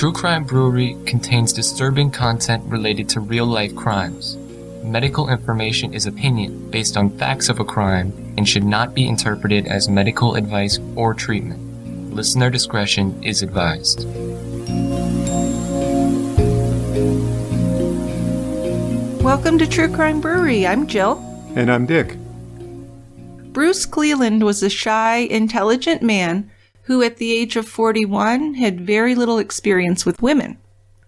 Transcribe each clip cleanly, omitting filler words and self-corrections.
True Crime Brewery contains disturbing content related to real-life crimes. Medical information is opinion based on facts of a crime and should not be interpreted as medical advice or treatment. Listener discretion is advised. Welcome to True Crime Brewery. I'm Jill. And I'm Dick. Bruce Cleland was a shy, intelligent man who at the age of 41 had very little experience with women.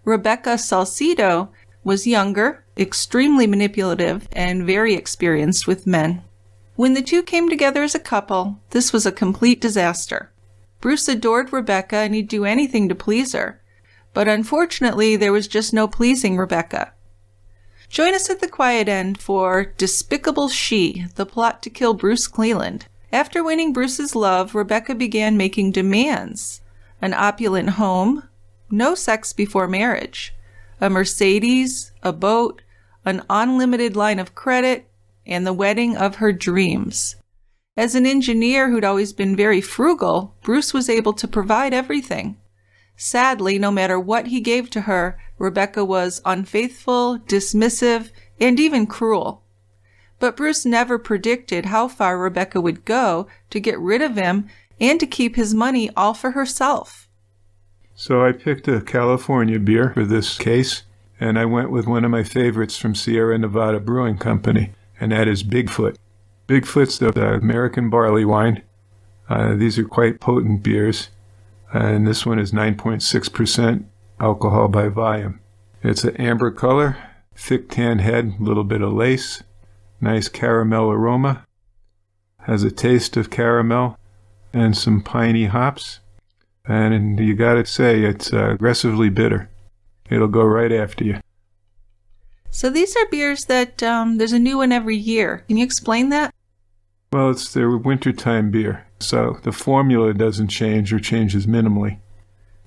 Rebecca Salcedo was younger, extremely manipulative, and very experienced with men. When the two came together as a couple, this was a complete disaster. Bruce adored Rebecca and he'd do anything to please her. But unfortunately, there was just no pleasing Rebecca. Join us at the quiet end for Despicable She, the plot to kill Bruce Cleland. After winning Bruce's love, Rebecca began making demands. An opulent home, no sex before marriage, a Mercedes, a boat, an unlimited line of credit, and the wedding of her dreams. As an engineer who'd always been very frugal, Bruce was able to provide everything. Sadly, no matter what he gave to her, Rebecca was unfaithful, dismissive, and even cruel. But Bruce never predicted how far Rebecca would go to get rid of him and to keep his money all for herself. So I picked a California beer for this case, and I went with one of my favorites from Sierra Nevada Brewing Company, and that is Bigfoot. Bigfoot's the American barley wine. These are quite potent beers, and this one is 9.6% alcohol by volume. It's an amber color, thick tan head, a little bit of lace. Nice caramel aroma, has a taste of caramel and some piney hops, and you gotta say it's aggressively bitter. It'll go right after you. So these are beers that there's a new one every year. Can you explain that? Well, it's their wintertime beer, so the formula doesn't change or changes minimally,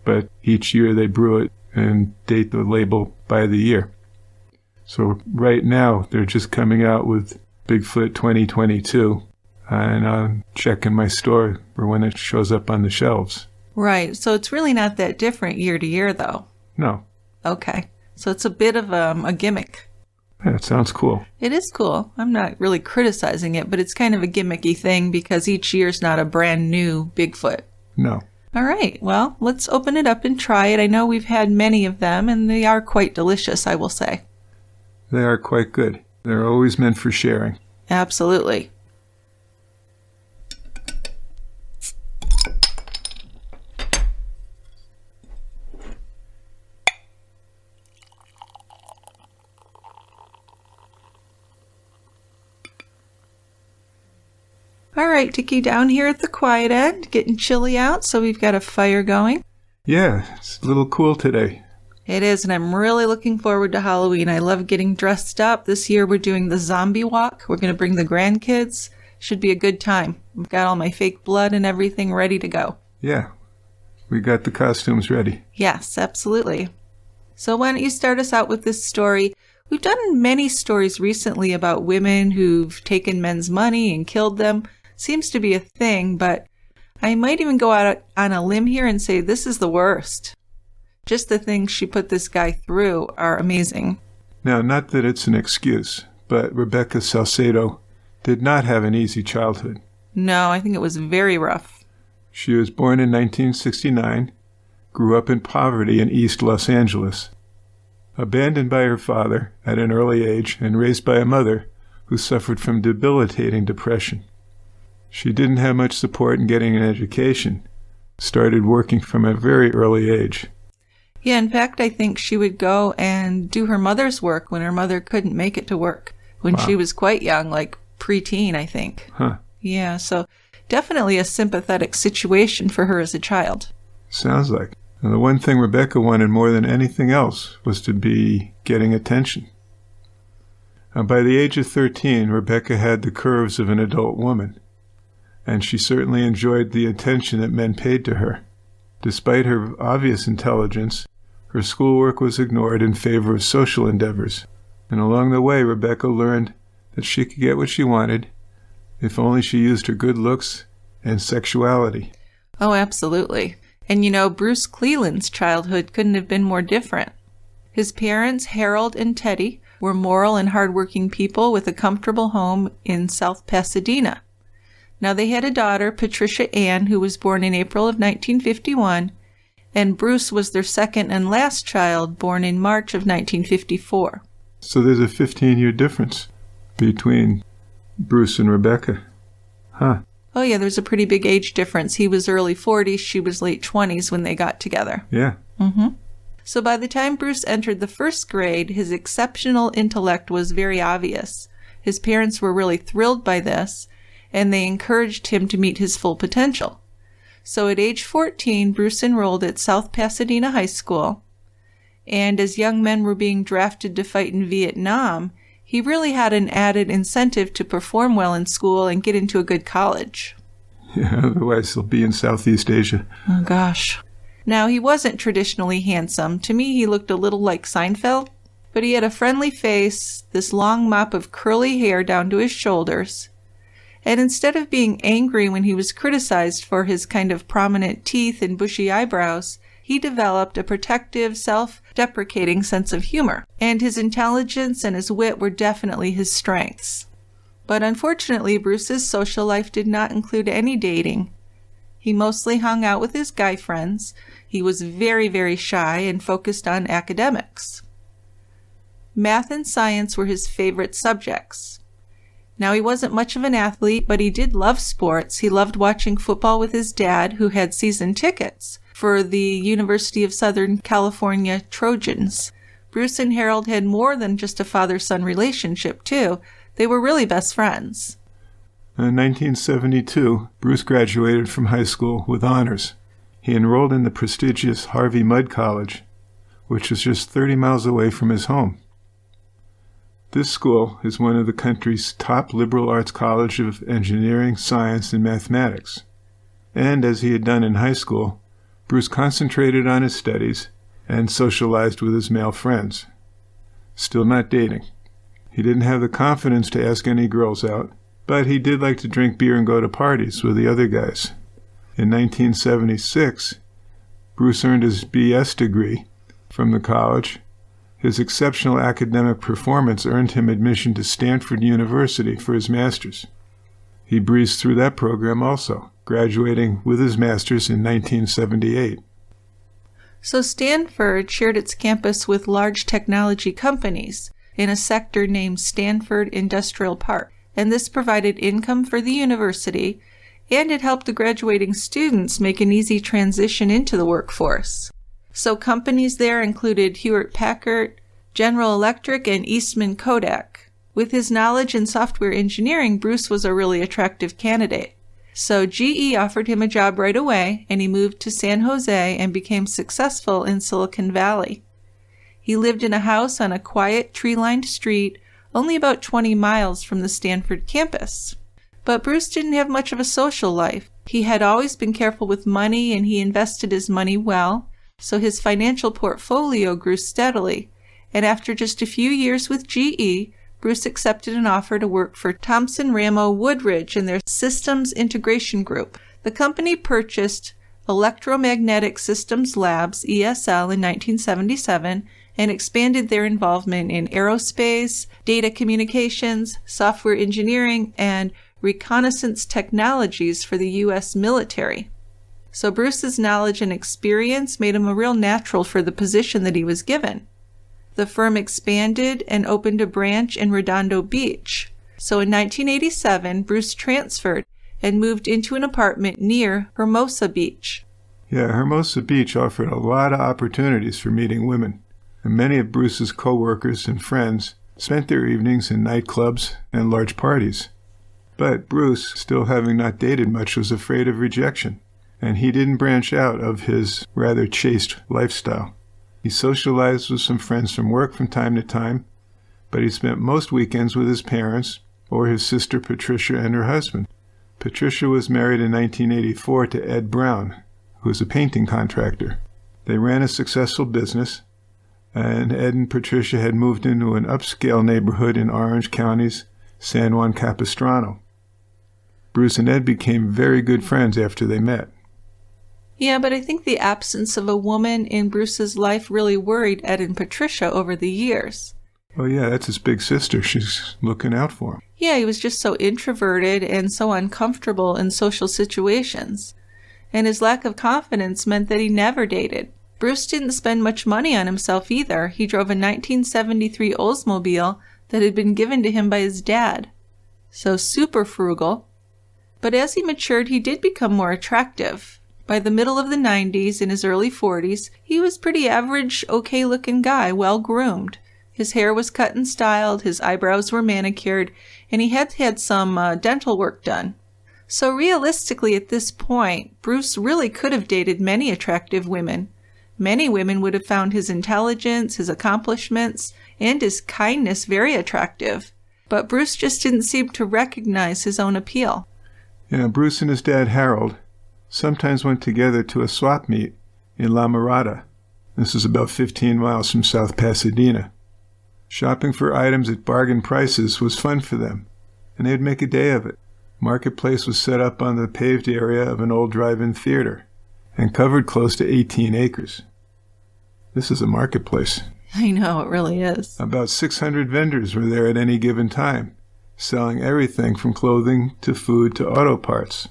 but each year they brew it and date the label by the year. So right now, they're just coming out with Bigfoot 2022, and I'm checking my store for when it shows up on the shelves. Right, so it's really not that different year to year, though. No. Okay, so it's a bit of a gimmick. Yeah, it sounds cool. It is cool. I'm not really criticizing it, but it's kind of a gimmicky thing because each year's not a brand new Bigfoot. No. All right, well, let's open it up and try it. I know we've had many of them, and they are quite delicious, I will say. They are quite good. They're always meant for sharing. Absolutely. All right, Dickie, down here at the quiet end, getting chilly out, so we've got a fire going. Yeah, it's a little cool today. It is, and I'm really looking forward to Halloween. I love getting dressed up. This year we're doing the zombie walk. We're going to bring the grandkids. Should be a good time. I've got all my fake blood and everything ready to go. Yeah, we got the costumes ready. Yes, absolutely. So why don't you start us out with this story? We've done many stories recently about women who've taken men's money and killed them. Seems to be a thing, but I might even go out on a limb here and say this is the worst. Just the things she put this guy through are amazing. Now, not that it's an excuse, but Rebecca Salcedo did not have an easy childhood. No, I think it was very rough. She was born in 1969, grew up in poverty in East Los Angeles. Abandoned by her father at an early age and raised by a mother who suffered from debilitating depression. She didn't have much support in getting an education, started working from a very early age. Yeah, in fact, I think she would go and do her mother's work when her mother couldn't make it to work. When she was quite young, like preteen, I think. Huh. Yeah, so definitely a sympathetic situation for her as a child. Sounds like. And the one thing Rebecca wanted more than anything else was to be getting attention. By the age of 13, Rebecca had the curves of an adult woman, and she certainly enjoyed the attention that men paid to her. Despite her obvious intelligence, her schoolwork was ignored in favor of social endeavors, and along the way Rebecca learned that she could get what she wanted if only she used her good looks and sexuality. Oh, absolutely. And Bruce Cleland's childhood couldn't have been more different. His parents, Harold and Teddy, were moral and hardworking people with a comfortable home in South Pasadena. Now they had a daughter, Patricia Ann, who was born in April of 1951, and Bruce was their second and last child, born in March of 1954. So there's a 15-year difference between Bruce and Rebecca. Huh. Oh yeah, there's a pretty big age difference. He was early 40s, she was late 20s when they got together. Yeah. So by the time Bruce entered the first grade, his exceptional intellect was very obvious. His parents were really thrilled by this, and they encouraged him to meet his full potential. So at age 14, Bruce enrolled at South Pasadena High School, and as young men were being drafted to fight in Vietnam, he really had an added incentive to perform well in school and get into a good college. Yeah, otherwise he'll be in Southeast Asia. Oh gosh. Now, he wasn't traditionally handsome. To me, he looked a little like Seinfeld, but he had a friendly face, this long mop of curly hair down to his shoulders. And instead of being angry when he was criticized for his kind of prominent teeth and bushy eyebrows, he developed a protective, self-deprecating sense of humor. And his intelligence and his wit were definitely his strengths. But unfortunately, Bruce's social life did not include any dating. He mostly hung out with his guy friends. He was very, very shy and focused on academics. Math and science were his favorite subjects. Now, he wasn't much of an athlete, but he did love sports. He loved watching football with his dad, who had season tickets for the University of Southern California Trojans. Bruce and Harold had more than just a father-son relationship, too. They were really best friends. In 1972, Bruce graduated from high school with honors. He enrolled in the prestigious Harvey Mudd College, which was just 30 miles away from his home. This school is one of the country's top liberal arts college of engineering, science, and mathematics. And as he had done in high school, Bruce concentrated on his studies and socialized with his male friends. Still not dating. He didn't have the confidence to ask any girls out, but he did like to drink beer and go to parties with the other guys. In 1976, Bruce earned his B.S. degree from the college. His exceptional academic performance earned him admission to Stanford University for his master's. He breezed through that program also, graduating with his master's in 1978. So Stanford shared its campus with large technology companies in a sector named Stanford Industrial Park, and this provided income for the university, and it helped the graduating students make an easy transition into the workforce. So companies there included Hewlett-Packard, General Electric, and Eastman Kodak. With his knowledge in software engineering, Bruce was a really attractive candidate. So GE offered him a job right away, and he moved to San Jose and became successful in Silicon Valley. He lived in a house on a quiet, tree-lined street, only about 20 miles from the Stanford campus. But Bruce didn't have much of a social life. He had always been careful with money, and he invested his money well, so his financial portfolio grew steadily. And after just a few years with GE, Bruce accepted an offer to work for Thomson Ramo Woodridge in their Systems Integration Group. The company purchased Electromagnetic Systems Labs, ESL, in 1977, and expanded their involvement in aerospace, data communications, software engineering, and reconnaissance technologies for the U.S. military. So Bruce's knowledge and experience made him a real natural for the position that he was given. The firm expanded and opened a branch in Redondo Beach. So in 1987, Bruce transferred and moved into an apartment near Hermosa Beach. Yeah, Hermosa Beach offered a lot of opportunities for meeting women. And many of Bruce's co-workers and friends spent their evenings in nightclubs and large parties. But Bruce, still having not dated much, was afraid of rejection, and he didn't branch out of his rather chaste lifestyle. He socialized with some friends from work from time to time, but he spent most weekends with his parents or his sister Patricia and her husband. Patricia was married in 1984 to Ed Brown, who was a painting contractor. They ran a successful business, and Ed and Patricia had moved into an upscale neighborhood in Orange County's San Juan Capistrano. Bruce and Ed became very good friends after they met. Yeah, but I think the absence of a woman in Bruce's life really worried Ed and Patricia over the years. Oh yeah, that's his big sister. She's looking out for him. Yeah, he was just so introverted and so uncomfortable in social situations. And his lack of confidence meant that he never dated. Bruce didn't spend much money on himself either. He drove a 1973 Oldsmobile that had been given to him by his dad. So super frugal. But as he matured, he did become more attractive. By the middle of the 90s, in his early 40s, he was pretty average, okay-looking guy, well-groomed. His hair was cut and styled, his eyebrows were manicured, and he had had some dental work done. So realistically at this point, Bruce really could have dated many attractive women. Many women would have found his intelligence, his accomplishments, and his kindness very attractive. But Bruce just didn't seem to recognize his own appeal. Yeah, Bruce and his dad Harold sometimes went together to a swap meet in La Mirada. This is about 15 miles from South Pasadena. Shopping for items at bargain prices was fun for them, and they'd make a day of it. Marketplace was set up on the paved area of an old drive-in theater and covered close to 18 acres. This is a marketplace. I know, it really is. About 600 vendors were there at any given time, selling everything from clothing to food to auto parts.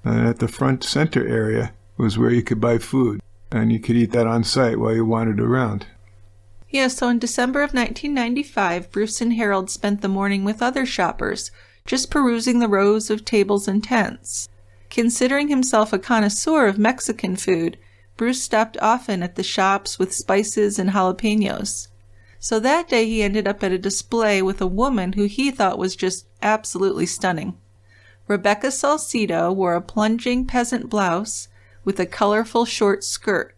And at the front center area was where you could buy food, and you could eat that on site while you wandered around. Yeah, so in December of 1995, Bruce and Harold spent the morning with other shoppers, just perusing the rows of tables and tents. Considering himself a connoisseur of Mexican food, Bruce stopped often at the shops with spices and jalapenos. So that day he ended up at a display with a woman who he thought was just absolutely stunning. Rebecca Salcedo wore a plunging peasant blouse with a colorful short skirt,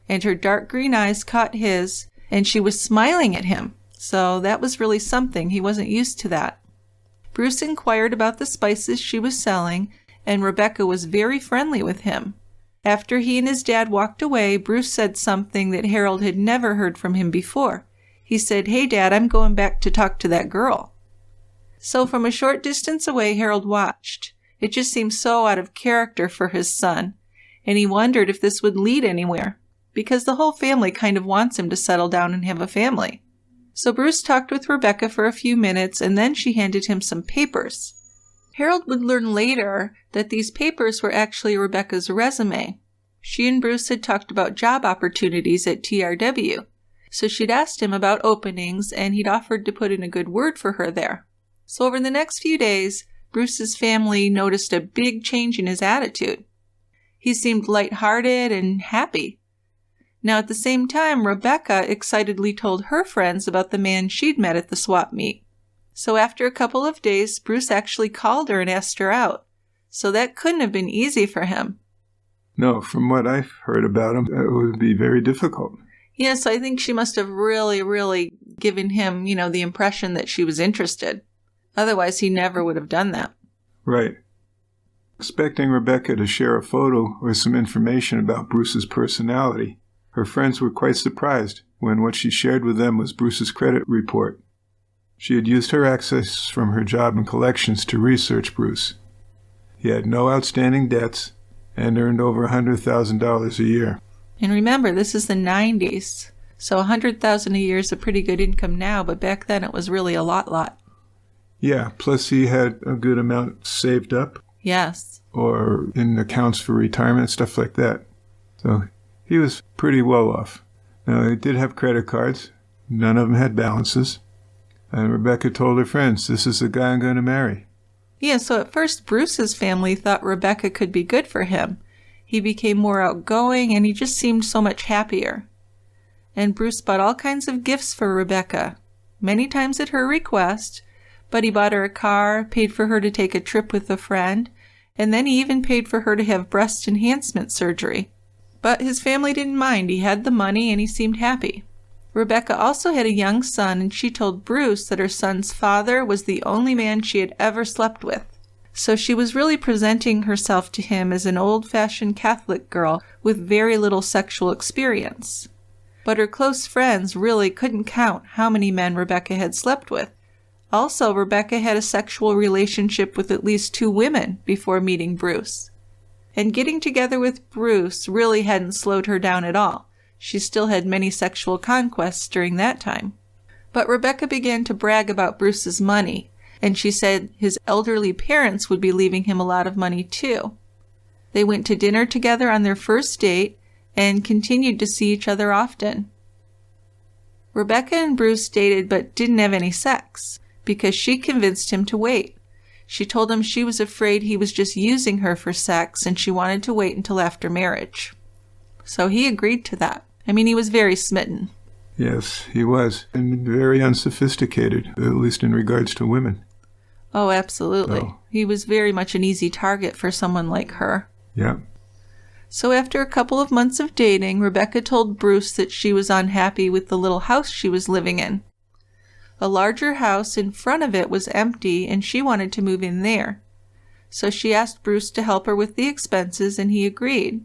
and her dark green eyes caught his, and she was smiling at him. So that was really something. He wasn't used to that. Bruce inquired about the spices she was selling, and Rebecca was very friendly with him. After he and his dad walked away, Bruce said something that Harold had never heard from him before. He said, "Hey, Dad, I'm going back to talk to that girl." So from a short distance away, Harold watched. It just seemed so out of character for his son, and he wondered if this would lead anywhere, because the whole family kind of wants him to settle down and have a family. So Bruce talked with Rebecca for a few minutes, and then she handed him some papers. Harold would learn later that these papers were actually Rebecca's resume. She and Bruce had talked about job opportunities at TRW, so she'd asked him about openings, and he'd offered to put in a good word for her there. So over the next few days, Bruce's family noticed a big change in his attitude. He seemed lighthearted and happy. Now at the same time, Rebecca excitedly told her friends about the man she'd met at the swap meet. So after a couple of days, Bruce actually called her and asked her out. So that couldn't have been easy for him. No, from what I've heard about him, it would be very difficult. Yes, I think she must have really given him, the impression that she was interested. Otherwise, he never would have done that. Right. Expecting Rebecca to share a photo or some information about Bruce's personality, her friends were quite surprised when what she shared with them was Bruce's credit report. She had used her access from her job in collections to research Bruce. He had no outstanding debts and earned over $100,000 a year. And remember, this is the 90s, so $100,000 a year is a pretty good income now, but back then it was really a lot. Yeah, plus he had a good amount saved up. Yes. Or in accounts for retirement, stuff like that. So he was pretty well off. Now, he did have credit cards. None of them had balances. And Rebecca told her friends, "This is the guy I'm going to marry." Yeah, so at first Bruce's family thought Rebecca could be good for him. He became more outgoing, and he just seemed so much happier. And Bruce bought all kinds of gifts for Rebecca, many times at her request, but he bought her a car, paid for her to take a trip with a friend, and then he even paid for her to have breast enhancement surgery. But his family didn't mind. He had the money, and he seemed happy. Rebecca also had a young son, and she told Bruce that her son's father was the only man she had ever slept with. So she was really presenting herself to him as an old-fashioned Catholic girl with very little sexual experience. But her close friends really couldn't count how many men Rebecca had slept with. Also, Rebecca had a sexual relationship with at least 2 women before meeting Bruce. And getting together with Bruce really hadn't slowed her down at all. She still had many sexual conquests during that time. But Rebecca began to brag about Bruce's money, and she said his elderly parents would be leaving him a lot of money too. They went to dinner together on their first date and continued to see each other often. Rebecca and Bruce dated but didn't have any sex because she convinced him to wait. She told him she was afraid he was just using her for sex and she wanted to wait until after marriage. So he agreed to that. I mean, he was very smitten. Yes, he was. And very unsophisticated, at least in regards to women. Oh, absolutely. Oh. He was very much an easy target for someone like her. Yeah. So after a couple of months of dating, Rebecca told Bruce that she was unhappy with the little house she was living in. A larger house in front of it was empty, and she wanted to move in there. So she asked Bruce to help her with the expenses, and he agreed.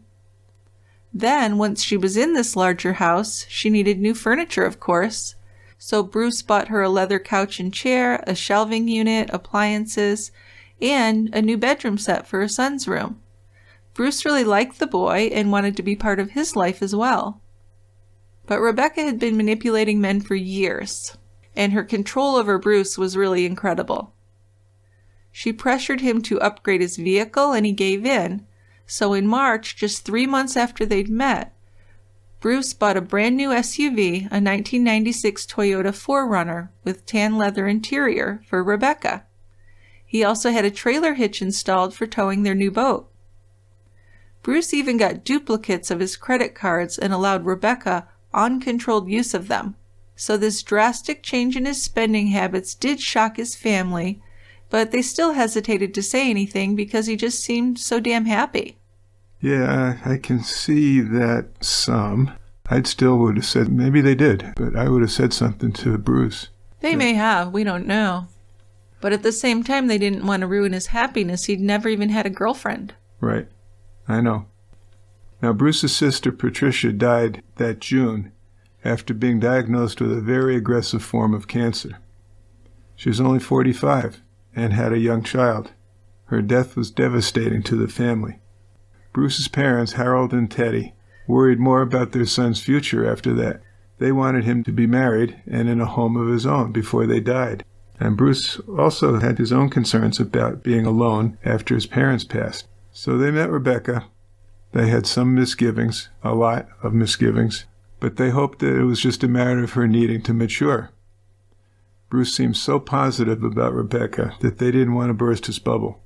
Then, once she was in this larger house, she needed new furniture, of course. So Bruce bought her a leather couch and chair, a shelving unit, appliances, and a new bedroom set for her son's room. Bruce really liked the boy and wanted to be part of his life as well. But Rebecca had been manipulating men for years, and her control over Bruce was really incredible. She pressured him to upgrade his vehicle, and he gave in. So in March, just 3 months after they'd met, Bruce bought a brand new SUV, a 1996 Toyota 4Runner with tan leather interior, for Rebecca. He also had a trailer hitch installed for towing their new boat. Bruce even got duplicates of his credit cards and allowed Rebecca uncontrolled use of them. So this drastic change in his spending habits did shock his family, but they still hesitated to say anything because he just seemed so damn happy. Yeah, I can see that some. I'd still would have said, maybe they did, but I would have said something to Bruce. They may have, we don't know. But at the same time, they didn't want to ruin his happiness. He'd never even had a girlfriend. Right. I know. Now, Bruce's sister Patricia died that June after being diagnosed with a very aggressive form of cancer. She was only 45 and had a young child. Her death was devastating to the family. Bruce's parents, Harold and Teddy, worried more about their son's future after that. They wanted him to be married and in a home of his own before they died. And Bruce also had his own concerns about being alone after his parents passed. So they met Rebecca. They had some misgivings, a lot of misgivings, but they hoped that it was just a matter of her needing to mature. Bruce seemed so positive about Rebecca that they didn't want to burst his bubble.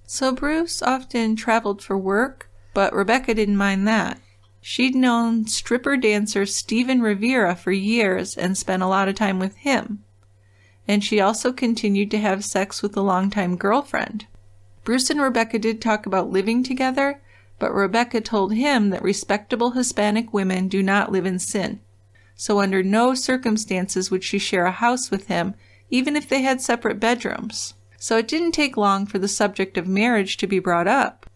So Bruce often traveled for work, but Rebecca didn't mind that. She'd known stripper dancer Steven Rivera for years and spent a lot of time with him. And she also continued to have sex with a longtime girlfriend. Bruce and Rebecca did talk about living together, but Rebecca told him that respectable Hispanic women do not live in sin. So under no circumstances would she share a house with him, even if they had separate bedrooms. So it didn't take long for the subject of marriage to be brought up.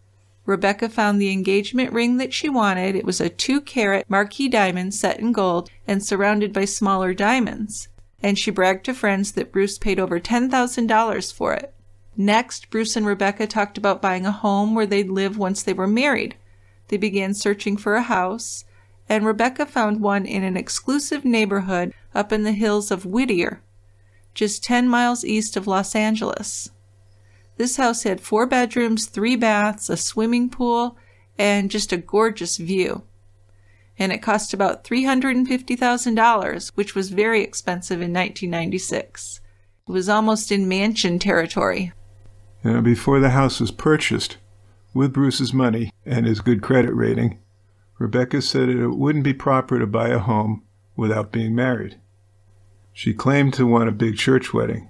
Rebecca found the engagement ring that she wanted. It was a 2-carat marquise diamond set in gold and surrounded by smaller diamonds. And she bragged to friends that Bruce paid over $10,000 for it. Next, Bruce and Rebecca talked about buying a home where they'd live once they were married. They began searching for a house, and Rebecca found one in an exclusive neighborhood up in the hills of Whittier, just 10 miles east of Los Angeles. This house had 4 bedrooms, 3 baths, a swimming pool, and just a gorgeous view. And it cost about $350,000, which was very expensive in 1996. It was almost in mansion territory. Before the house was purchased, with Bruce's money and his good credit rating, Rebecca said it wouldn't be proper to buy a home without being married. She claimed to want a big church wedding,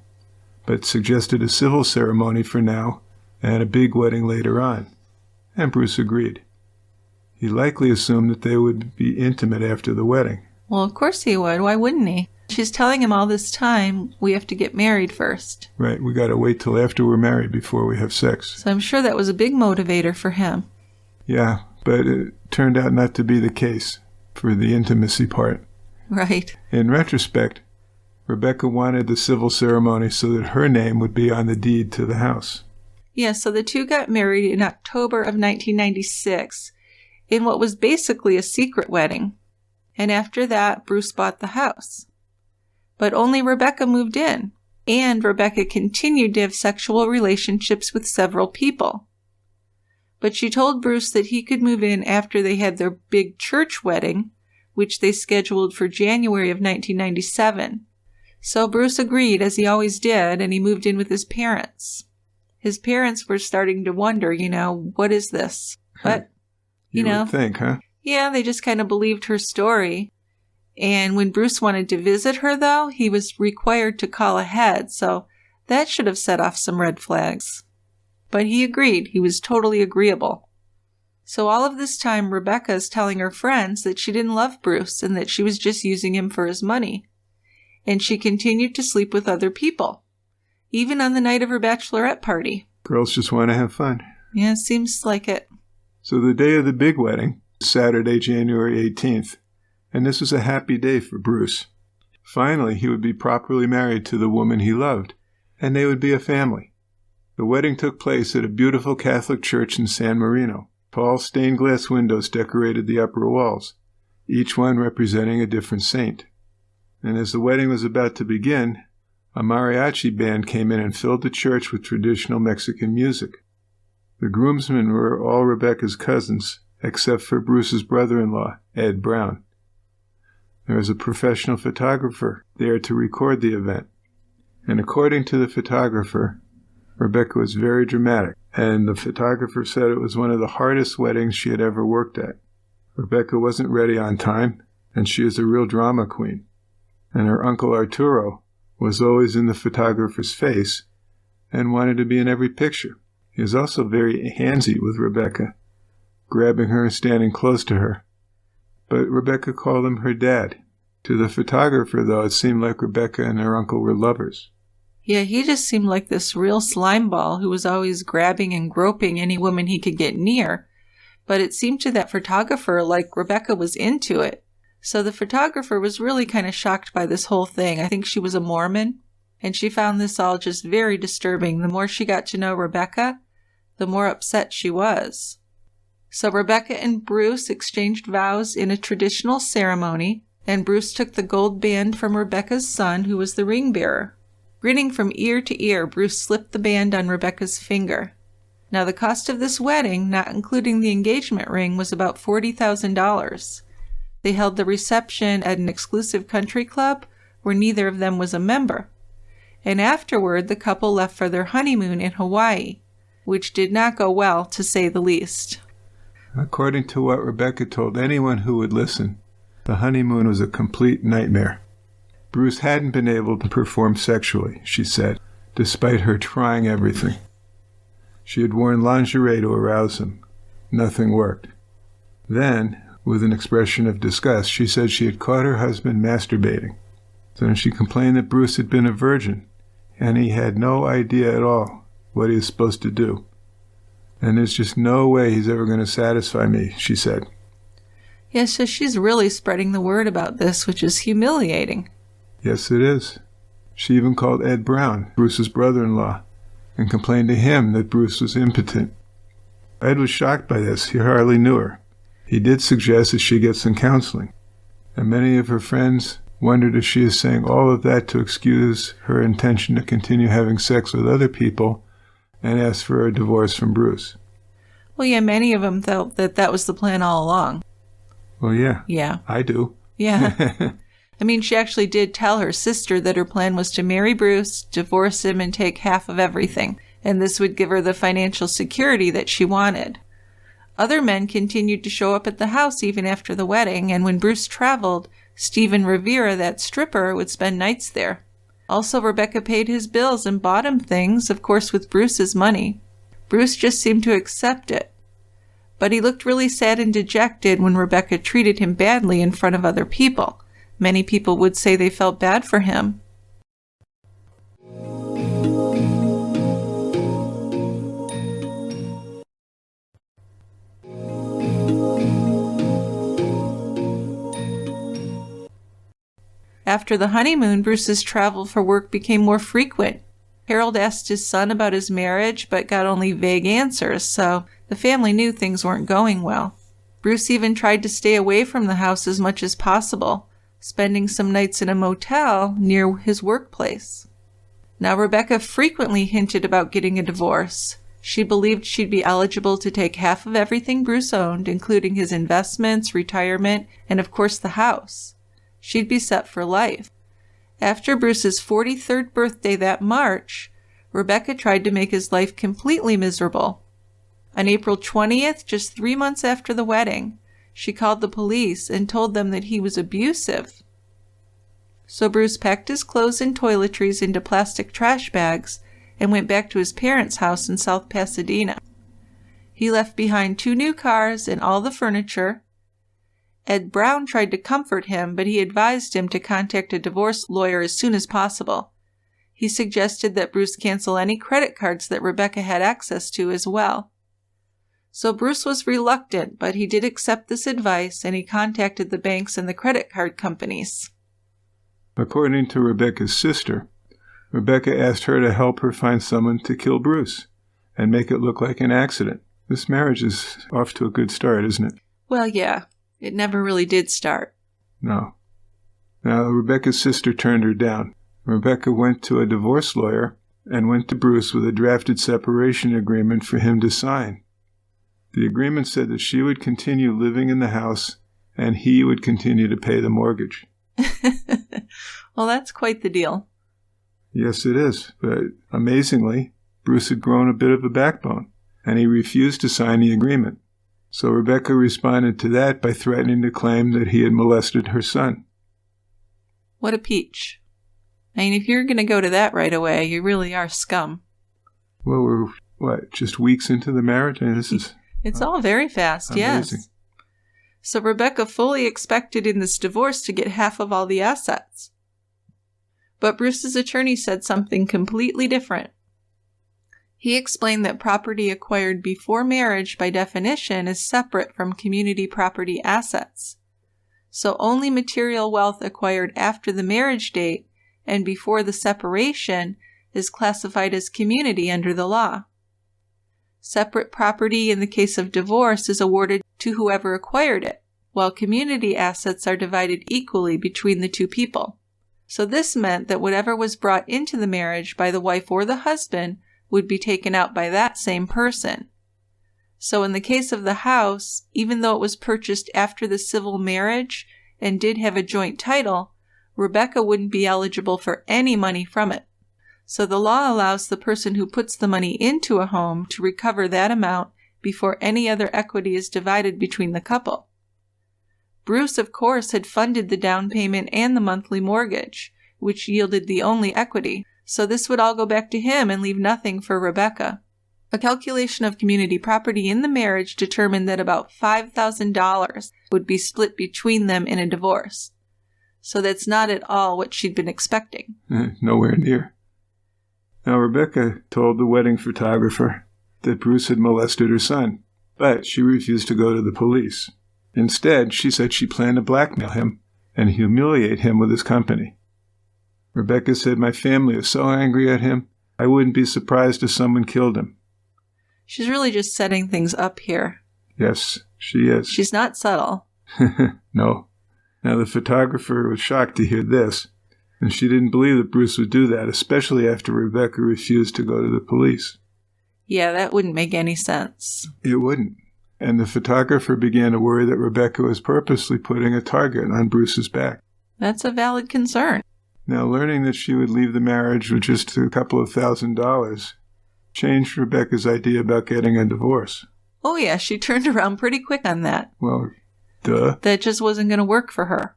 but suggested a civil ceremony for now and a big wedding later on, and Bruce agreed. He likely assumed that they would be intimate after the wedding. Well, of course he would. Why wouldn't he? She's telling him all this time, we have to get married first. Right, we got to wait till after we're married before we have sex. So I'm sure that was a big motivator for him. Yeah, but it turned out not to be the case for the intimacy part. Right. In retrospect, Rebecca wanted the civil ceremony so that her name would be on the deed to the house. Yeah, so the two got married in October of 1996 in what was basically a secret wedding. And after that, Bruce bought the house. But only Rebecca moved in, and Rebecca continued to have sexual relationships with several people. But she told Bruce that he could move in after they had their big church wedding, which they scheduled for January of 1997. So Bruce agreed, as he always did, and he moved in with his parents. His parents were starting to wonder, what is this? But, you would think, huh? Yeah, they just kind of believed her story. And when Bruce wanted to visit her, though, he was required to call ahead, so that should have set off some red flags. But he agreed. He was totally agreeable. So all of this time, Rebecca is telling her friends that she didn't love Bruce and that she was just using him for his money. And she continued to sleep with other people, even on the night of her bachelorette party. Girls just want to have fun. Yeah, seems like it. So the day of the big wedding, Saturday, January 18th, and this was a happy day for Bruce. Finally, he would be properly married to the woman he loved, and they would be a family. The wedding took place at a beautiful Catholic church in San Marino. Tall stained glass windows decorated the upper walls, each one representing a different saint. And as the wedding was about to begin, a mariachi band came in and filled the church with traditional Mexican music. The groomsmen were all Rebecca's cousins, except for Bruce's brother-in-law, Ed Brown. There was a professional photographer there to record the event. And according to the photographer, Rebecca was very dramatic, and the photographer said it was one of the hardest weddings she had ever worked at. Rebecca wasn't ready on time, and she is a real drama queen. And her uncle Arturo was always in the photographer's face and wanted to be in every picture. He was also very handsy with Rebecca, grabbing her and standing close to her. But Rebecca called him her dad. To the photographer, though, it seemed like Rebecca and her uncle were lovers. Yeah, he just seemed like this real slimeball who was always grabbing and groping any woman he could get near. But it seemed to that photographer like Rebecca was into it. So the photographer was really kind of shocked by this whole thing. I think she was a Mormon, and she found this all just very disturbing. The more she got to know Rebecca, the more upset she was. So Rebecca and Bruce exchanged vows in a traditional ceremony, and Bruce took the gold band from Rebecca's son, who was the ring bearer. Grinning from ear to ear, Bruce slipped the band on Rebecca's finger. Now the cost of this wedding, not including the engagement ring, was about $40,000. They held the reception at an exclusive country club where neither of them was a member. And afterward, the couple left for their honeymoon in Hawaii, which did not go well, to say the least. According to what Rebecca told anyone who would listen, the honeymoon was a complete nightmare. Bruce hadn't been able to perform sexually, she said, despite her trying everything. She had worn lingerie to arouse him. Nothing worked. Then, with an expression of disgust, she said she had caught her husband masturbating. Then she complained that Bruce had been a virgin, and he had no idea at all what he was supposed to do. And there's just no way he's ever going to satisfy me, she said. Yeah, so she's really spreading the word about this, which is humiliating. Yes, it is. She even called Ed Brown, Bruce's brother-in-law, and complained to him that Bruce was impotent. Ed was shocked by this. He hardly knew her. He did suggest that she get some counseling, and many of her friends wondered if she is saying all of that to excuse her intention to continue having sex with other people and ask for a divorce from Bruce. Well, yeah, many of them felt that that was the plan all along. Well, yeah. Yeah. I do. Yeah. I mean, she actually did tell her sister that her plan was to marry Bruce, divorce him, and take half of everything, and this would give her the financial security that she wanted. Other men continued to show up at the house even after the wedding, and when Bruce traveled, Stephen Rivera, that stripper, would spend nights there. Also, Rebecca paid his bills and bought him things, of course with Bruce's money. Bruce just seemed to accept it. But he looked really sad and dejected when Rebecca treated him badly in front of other people. Many people would say they felt bad for him. After the honeymoon, Bruce's travel for work became more frequent. Harold asked his son about his marriage, but got only vague answers, so the family knew things weren't going well. Bruce even tried to stay away from the house as much as possible, spending some nights in a motel near his workplace. Now, Rebecca frequently hinted about getting a divorce. She believed she'd be eligible to take half of everything Bruce owned, including his investments, retirement, and of course the house. She'd be set for life. After Bruce's 43rd birthday that March, Rebecca tried to make his life completely miserable. On April 20th, just 3 months after the wedding, she called the police and told them that he was abusive. So Bruce packed his clothes and toiletries into plastic trash bags and went back to his parents' house in South Pasadena. He left behind 2 new cars and all the furniture. Ed Brown tried to comfort him, but he advised him to contact a divorce lawyer as soon as possible. He suggested that Bruce cancel any credit cards that Rebecca had access to as well. So Bruce was reluctant, but he did accept this advice, and he contacted the banks and the credit card companies. According to Rebecca's sister, Rebecca asked her to help her find someone to kill Bruce and make it look like an accident. This marriage is off to a good start, isn't it? Well, yeah. It never really did start. No. Now, Rebecca's sister turned her down. Rebecca went to a divorce lawyer and went to Bruce with a drafted separation agreement for him to sign. The agreement said that she would continue living in the house and he would continue to pay the mortgage. Well, that's quite the deal. Yes, it is. But amazingly, Bruce had grown a bit of a backbone, and he refused to sign the agreement. So Rebecca responded to that by threatening to claim that he had molested her son. What a peach. I mean, if you're going to go to that right away, you really are scum. Well, we're, just weeks into the marriage? I mean, this is... It's all very fast, amazing. Yes. So Rebecca fully expected in this divorce to get half of all the assets. But Bruce's attorney said something completely different. He explained that property acquired before marriage, by definition, is separate from community property assets. So only material wealth acquired after the marriage date and before the separation is classified as community under the law. Separate property in the case of divorce is awarded to whoever acquired it, while community assets are divided equally between the two people. So this meant that whatever was brought into the marriage by the wife or the husband would be taken out by that same person. So in the case of the house, even though it was purchased after the civil marriage and did have a joint title, Rebecca wouldn't be eligible for any money from it. So the law allows the person who puts the money into a home to recover that amount before any other equity is divided between the couple. Bruce, of course, had funded the down payment and the monthly mortgage, which yielded the only equity. So this would all go back to him and leave nothing for Rebecca. A calculation of community property in the marriage determined that about $5,000 would be split between them in a divorce. So that's not at all what she'd been expecting. Nowhere near. Now, Rebecca told the wedding photographer that Bruce had molested her son, but she refused to go to the police. Instead, she said she planned to blackmail him and humiliate him with his company. Rebecca said, "My family is so angry at him, I wouldn't be surprised if someone killed him." She's really just setting things up here. Yes, she is. She's not subtle. No. Now, the photographer was shocked to hear this, and she didn't believe that Bruce would do that, especially after Rebecca refused to go to the police. Yeah, that wouldn't make any sense. It wouldn't. And the photographer began to worry that Rebecca was purposely putting a target on Bruce's back. That's a valid concern. Now, learning that she would leave the marriage with just a couple of $1,000 changed Rebecca's idea about getting a divorce. Oh yeah, she turned around pretty quick on that. Well, duh. That just wasn't going to work for her.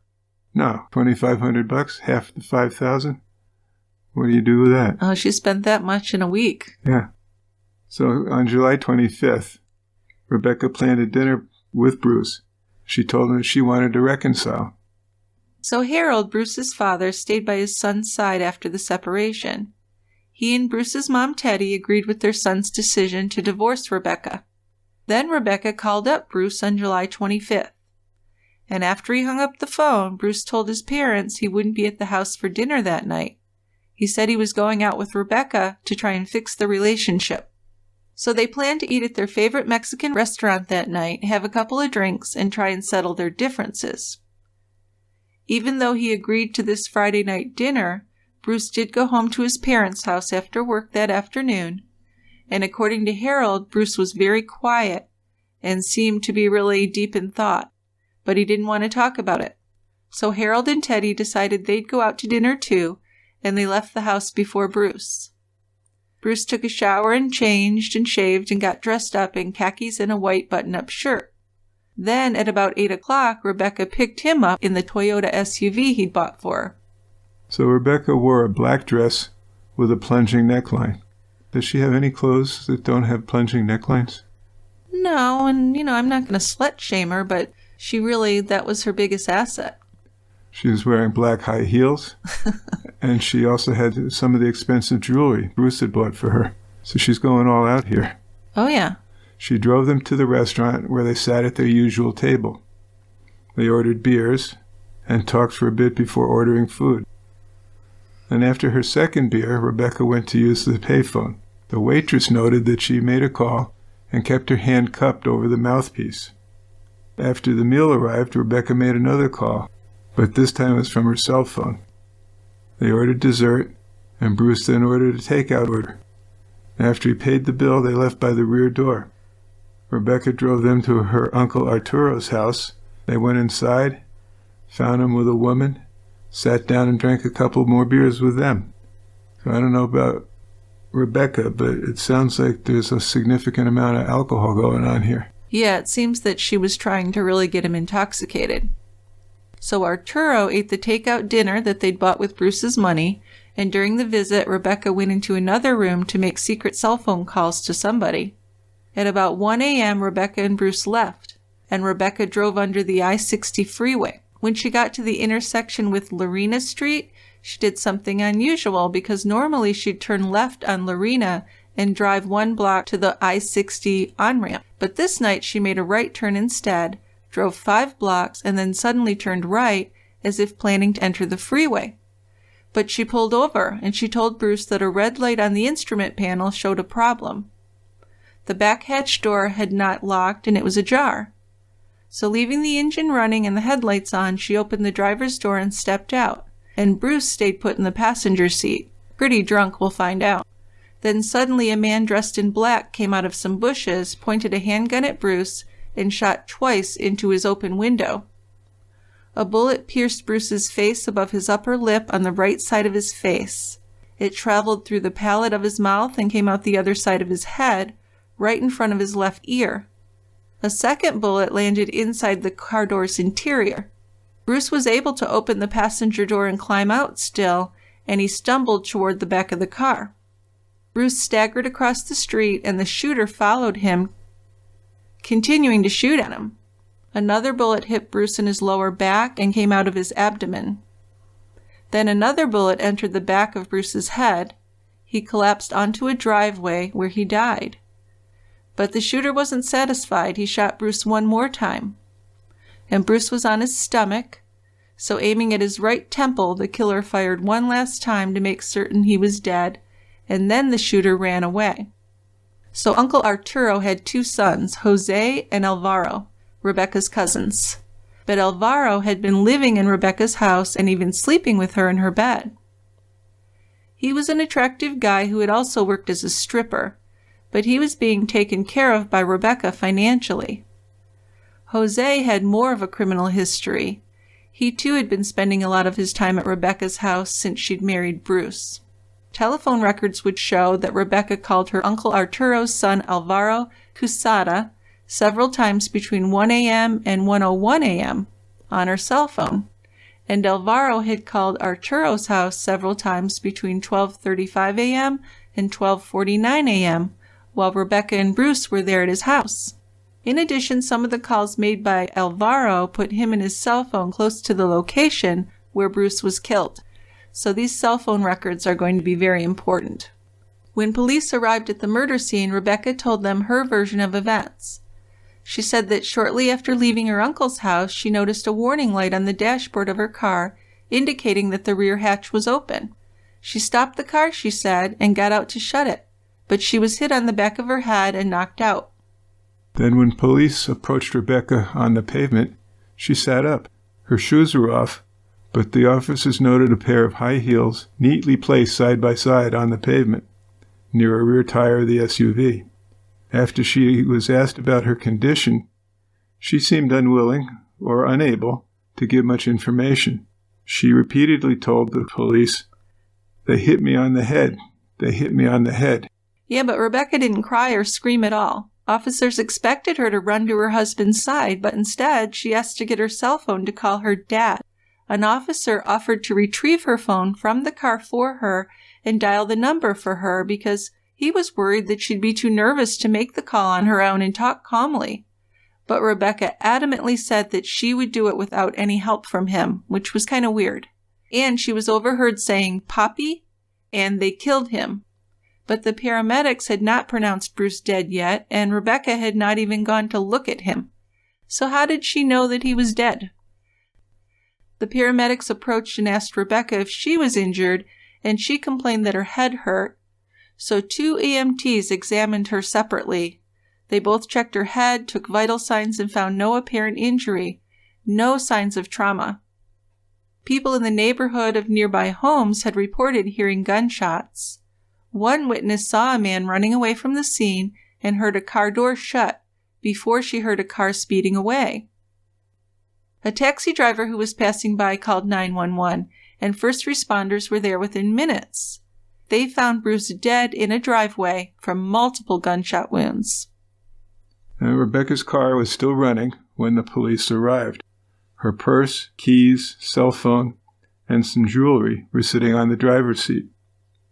No, $2,500, half the $5,000. What do you do with that? Oh, she spent that much in a week. Yeah. So on July 25th, Rebecca planned a dinner with Bruce. She told him she wanted to reconcile. So Harold, Bruce's father, stayed by his son's side after the separation. He and Bruce's mom, Teddy, agreed with their son's decision to divorce Rebecca. Then Rebecca called up Bruce on July 25th. And after he hung up the phone, Bruce told his parents he wouldn't be at the house for dinner that night. He said he was going out with Rebecca to try and fix the relationship. So they planned to eat at their favorite Mexican restaurant that night, have a couple of drinks, and try and settle their differences. Even though he agreed to this Friday night dinner, Bruce did go home to his parents' house after work that afternoon, and according to Harold, Bruce was very quiet and seemed to be really deep in thought, but he didn't want to talk about it. So Harold and Teddy decided they'd go out to dinner too, and they left the house before Bruce. Bruce took a shower and changed and shaved and got dressed up in khakis and a white button-up shirt. Then, at about 8 o'clock, Rebecca picked him up in the Toyota SUV he'd bought for her. So Rebecca wore a black dress with a plunging neckline. Does she have any clothes that don't have plunging necklines? No, and, I'm not going to slut-shame her, but that was her biggest asset. She was wearing black high heels, and she also had some of the expensive jewelry Bruce had bought for her. So she's going all out here. Oh, yeah. She drove them to the restaurant where they sat at their usual table. They ordered beers and talked for a bit before ordering food. And after her second beer, Rebecca went to use the payphone. The waitress noted that she made a call and kept her hand cupped over the mouthpiece. After the meal arrived, Rebecca made another call, but this time it was from her cell phone. They ordered dessert, and Bruce then ordered a takeout order. After he paid the bill, they left by the rear door. Rebecca drove them to her Uncle Arturo's house. They went inside, found him with a woman, sat down and drank a couple more beers with them. So I don't know about Rebecca, but it sounds like there's a significant amount of alcohol going on here. Yeah, it seems that she was trying to really get him intoxicated. So Arturo ate the takeout dinner that they'd bought with Bruce's money, and during the visit, Rebecca went into another room to make secret cell phone calls to somebody. At about 1 a.m., Rebecca and Bruce left, and Rebecca drove under the I-60 freeway. When she got to the intersection with Lorena Street, she did something unusual because normally she'd turn left on Lorena and drive 1 block to the I-60 on-ramp. But this night she made a right turn instead, drove 5 blocks, and then suddenly turned right as if planning to enter the freeway. But she pulled over, and she told Bruce that a red light on the instrument panel showed a problem. The back hatch door had not locked, and it was ajar. So leaving the engine running and the headlights on, she opened the driver's door and stepped out, and Bruce stayed put in the passenger seat. Pretty drunk, we'll find out. Then suddenly a man dressed in black came out of some bushes, pointed a handgun at Bruce, and shot twice into his open window. A bullet pierced Bruce's face above his upper lip on the right side of his face. It traveled through the palate of his mouth and came out the other side of his head, right in front of his left ear. A second bullet landed inside the car door's interior. Bruce was able to open the passenger door and climb out still, and he stumbled toward the back of the car. Bruce staggered across the street, and the shooter followed him, continuing to shoot at him. Another bullet hit Bruce in his lower back and came out of his abdomen. Then another bullet entered the back of Bruce's head. He collapsed onto a driveway where he died. But the shooter wasn't satisfied. He shot Bruce one more time. And Bruce was on his stomach, so aiming at his right temple, the killer fired one last time to make certain he was dead, and then the shooter ran away. So Uncle Arturo had 2 sons, Jose and Alvaro, Rebecca's cousins. But Alvaro had been living in Rebecca's house and even sleeping with her in her bed. He was an attractive guy who had also worked as a stripper, but he was being taken care of by Rebecca financially. Jose had more of a criminal history. He too had been spending a lot of his time at Rebecca's house since she'd married Bruce. Telephone records would show that Rebecca called her Uncle Arturo's son Alvaro Cusada several times between 1 a.m. and 1:01 a.m. on her cell phone, and Alvaro had called Arturo's house several times between 12:35 a.m. and 12:49 a.m., while Rebecca and Bruce were there at his house. In addition, some of the calls made by Alvaro put him and his cell phone close to the location where Bruce was killed. So these cell phone records are going to be very important. When police arrived at the murder scene, Rebecca told them her version of events. She said that shortly after leaving her uncle's house, she noticed a warning light on the dashboard of her car indicating that the rear hatch was open. She stopped the car, she said, and got out to shut it, but she was hit on the back of her head and knocked out. Then when police approached Rebecca on the pavement, she sat up. Her shoes were off, but the officers noted a pair of high heels neatly placed side by side on the pavement, near a rear tire of the SUV. After she was asked about her condition, she seemed unwilling or unable to give much information. She repeatedly told the police, "They hit me on the head. They hit me on the head." Yeah, but Rebecca didn't cry or scream at all. Officers expected her to run to her husband's side, but instead she asked to get her cell phone to call her dad. An officer offered to retrieve her phone from the car for her and dial the number for her because he was worried that she'd be too nervous to make the call on her own and talk calmly. But Rebecca adamantly said that she would do it without any help from him, which was kind of weird. And she was overheard saying, "Poppy," and "they killed him." But the paramedics had not pronounced Bruce dead yet, and Rebecca had not even gone to look at him. So how did she know that he was dead? The paramedics approached and asked Rebecca if she was injured, and she complained that her head hurt. So 2 EMTs examined her separately. They both checked her head, took vital signs, and found no apparent injury, no signs of trauma. People in the neighborhood of nearby homes had reported hearing gunshots. One witness saw a man running away from the scene and heard a car door shut before she heard a car speeding away. A taxi driver who was passing by called 911, and first responders were there within minutes. They found Bruce dead in a driveway from multiple gunshot wounds. Rebecca's car was still running when the police arrived. Her purse, keys, cell phone, and some jewelry were sitting on the driver's seat.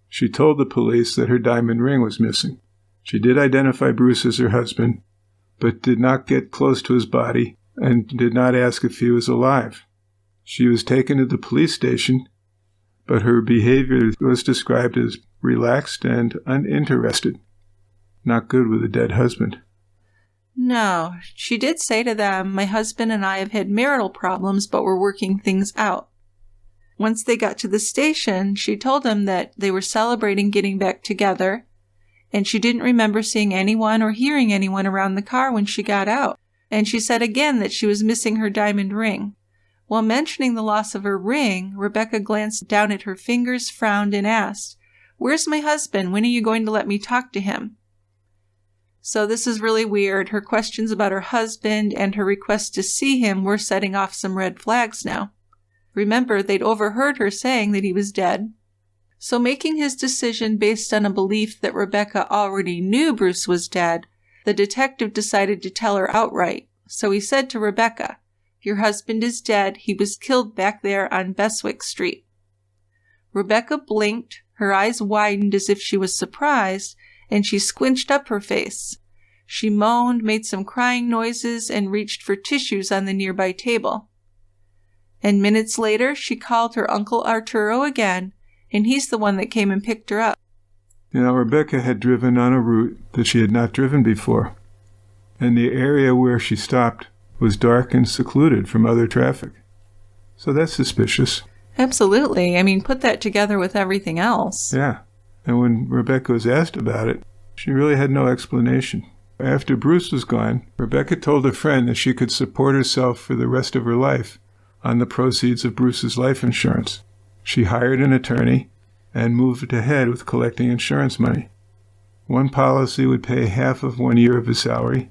She told the police that her diamond ring was missing. She did identify Bruce as her husband, but did not get close to his body and did not ask if he was alive. She was taken to the police station, but her behavior was described as relaxed and uninterested. Not good with a dead husband. No, she did say to them, "My husband and I have had marital problems, but we're working things out." Once they got to the station, she told them that they were celebrating getting back together, and she didn't remember seeing anyone or hearing anyone around the car when she got out. And she said again that she was missing her diamond ring. While mentioning the loss of her ring, Rebecca glanced down at her fingers, frowned, and asked, "Where's my husband? When are you going to let me talk to him?" So this is really weird. Her questions about her husband and her request to see him were setting off some red flags now. Remember, they'd overheard her saying that he was dead. So making his decision based on a belief that Rebecca already knew Bruce was dead, the detective decided to tell her outright. So he said to Rebecca, "Your husband is dead. He was killed back there on Beswick Street." Rebecca blinked, her eyes widened as if she was surprised, and she squinched up her face. She moaned, made some crying noises, and reached for tissues on the nearby table. And minutes later, she called her Uncle Arturo again, and he's the one that came and picked her up. Rebecca had driven on a route that she had not driven before, and the area where she stopped was dark and secluded from other traffic. So that's suspicious. Absolutely. I mean, put that together with everything else. Yeah. And when Rebecca was asked about it, she really had no explanation. After Bruce was gone, Rebecca told a friend that she could support herself for the rest of her life on the proceeds of Bruce's life insurance. She hired an attorney and moved ahead with collecting insurance money. One policy would pay half of 1 year of his salary,